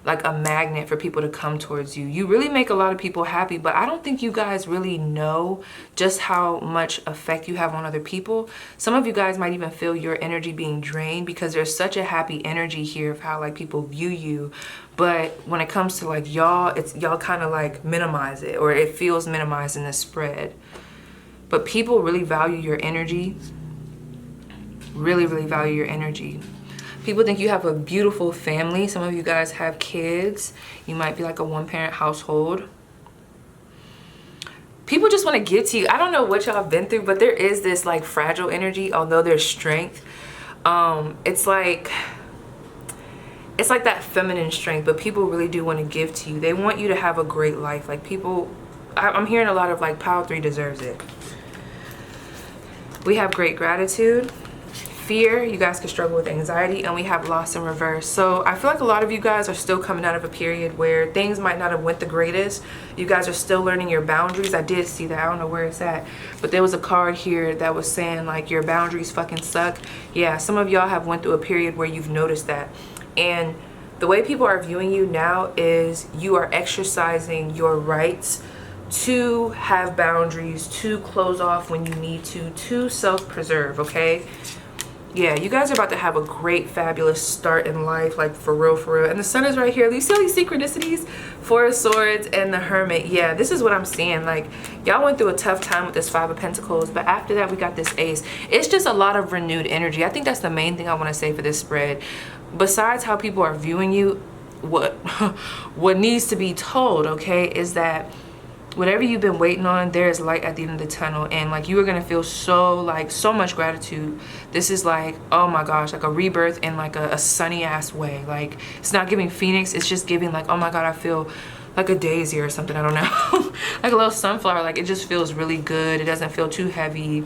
like a magnet for people to come towards you. You really make a lot of people happy, but I don't think you guys really know just how much effect you have on other people. Some of you guys might even feel your energy being drained because there's such a happy energy here of how like people view you. But when it comes to like y'all, it's y'all kind of like minimize it, or it feels minimized in the spread. But people really value your energy, really, really value your energy. People think you have a beautiful family. Some of you guys have kids. You might be like a one-parent household. People just want to give to you. I don't know what y'all have been through, but there is this like fragile energy, although there's strength. It's like that feminine strength, but people really do want to give to you. They want you to have a great life. Like people, I'm hearing a lot of like Pile 3 deserves it. We have great gratitude. Fear, you guys can struggle with anxiety, and we have loss in reverse. So I feel like a lot of you guys are still coming out of a period where things might not have went the greatest. You guys are still learning your boundaries. I did see that. I don't know where it's at, but there was a card here that was saying like your boundaries fucking suck. Yeah, some of y'all have went through a period where you've noticed that. And the way people are viewing you now is you are exercising your rights to have boundaries, to close off when you need to self-preserve, okay? Yeah, you guys are about to have a great, fabulous start in life, like for real, for real. And the sun is right here. You see all these synchronicities? Four of Swords and the Hermit. Yeah, this is what I'm seeing. Like, y'all went through a tough time with this Five of Pentacles, but after that, we got this Ace. It's just a lot of renewed energy. I think that's the main thing I want to say for this spread. Besides how people are viewing you, what needs to be told, okay, is that whatever you've been waiting on, there is light at the end of the tunnel, and like you are gonna feel so much gratitude. This is like, oh my gosh, like a rebirth in like a sunny ass way. Like it's not giving Phoenix, it's just giving like, oh my god, I feel like a daisy or something, I don't know. Like a little sunflower. Like it just feels really good. It doesn't feel too heavy.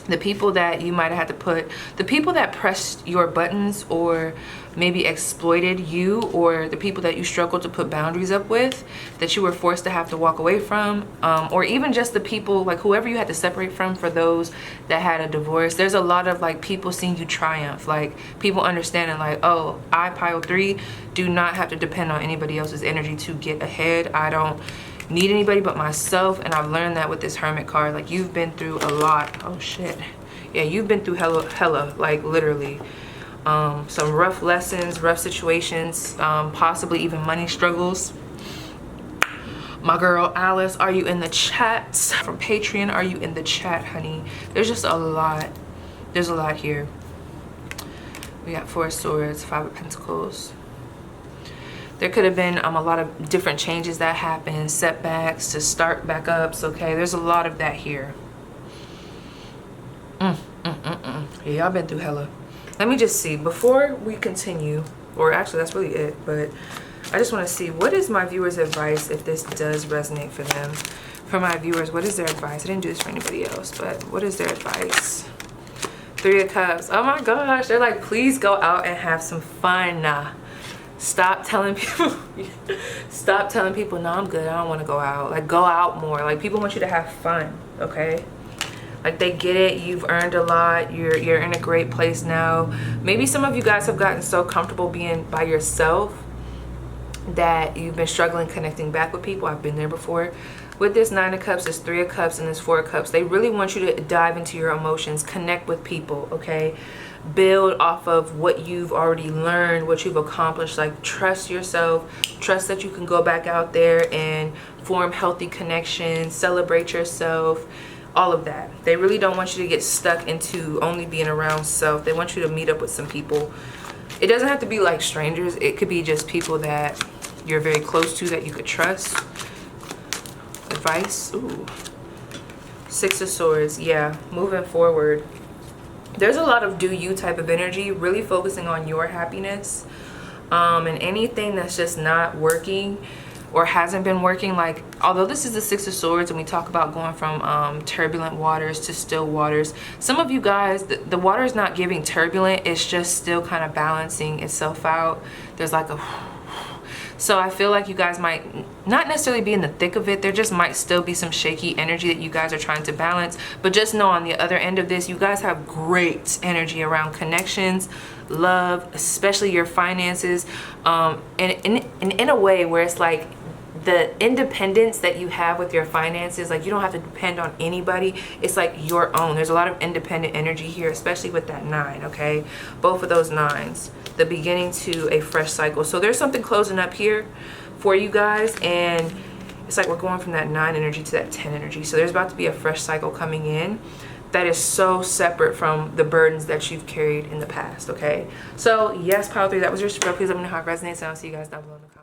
The people that you might have had to put, the people that pressed your buttons or maybe exploited you, or the people that you struggled to put boundaries up with, that you were forced to have to walk away from, or even just the people, like whoever you had to separate from, for those that had a divorce. There's a lot of like people seeing you triumph, like people understanding like, oh, I, pile 3, do not have to depend on anybody else's energy to get ahead. I don't need anybody but myself. And I've learned that with this Hermit card. Like, you've been through a lot. Oh shit, yeah, you've been through hella, like literally some rough lessons, rough situations, possibly even money struggles. My girl Alice, are you in the chat? From Patreon, are you in the chat, honey? There's just a lot. There's a lot here. We got 4 of Swords, 5 of Pentacles. There could have been a lot of different changes that happened, setbacks to start back ups, okay? There's a lot of that here. Yeah, y'all been through hella. Let me just see, before we continue, or actually that's really it, but I just want to see, what is my viewers' advice if this does resonate for them? For my viewers, what is their advice? I didn't do this for anybody else, but what is their advice? 3 of Cups. Oh my gosh, they're like, please go out and have some fun. Stop telling people, no, I'm good, I don't want to go out. Like, go out more. Like, people want you to have fun, okay? Like, they get it. You've earned a lot. You're in a great place now. Maybe some of you guys have gotten so comfortable being by yourself that you've been struggling connecting back with people. I've been there before. With this 9 of Cups, this 3 of Cups, and this 4 of Cups, they really want you to dive into your emotions, connect with people, okay? Build off of what you've already learned, what you've accomplished. Like, trust yourself, trust that you can go back out there and form healthy connections, celebrate yourself, all of that. They really don't want you to get stuck into only being around self. They want you to meet up with some people. It doesn't have to be like strangers. It could be just people that you're very close to, that you could trust. Advice. Ooh. 6 of Swords. Yeah, moving forward. There's a lot of do you type of energy, really focusing on your happiness, and anything that's just not working or hasn't been working. Like, although this is the 6 of Swords and we talk about going from turbulent waters to still waters, some of you guys, the water is not giving turbulent, it's just still kind of balancing itself out. There's like a, so I feel like you guys might not necessarily be in the thick of it. There just might still be some shaky energy that you guys are trying to balance. But just know, on the other end of this, you guys have great energy around connections, love, especially your finances, and in a way where it's like the independence that you have with your finances, like you don't have to depend on anybody. It's like your own. There's a lot of independent energy here, especially with that 9, okay? Both of those 9s. The beginning to a fresh cycle. So there's something closing up here for you guys, and it's like we're going from that 9 energy to that 10 energy. So there's about to be a fresh cycle coming in that is so separate from the burdens that you've carried in the past, okay? So yes, pile 3, that was your spread. Please let me know how it resonates, and I'll see you guys down below in the comments.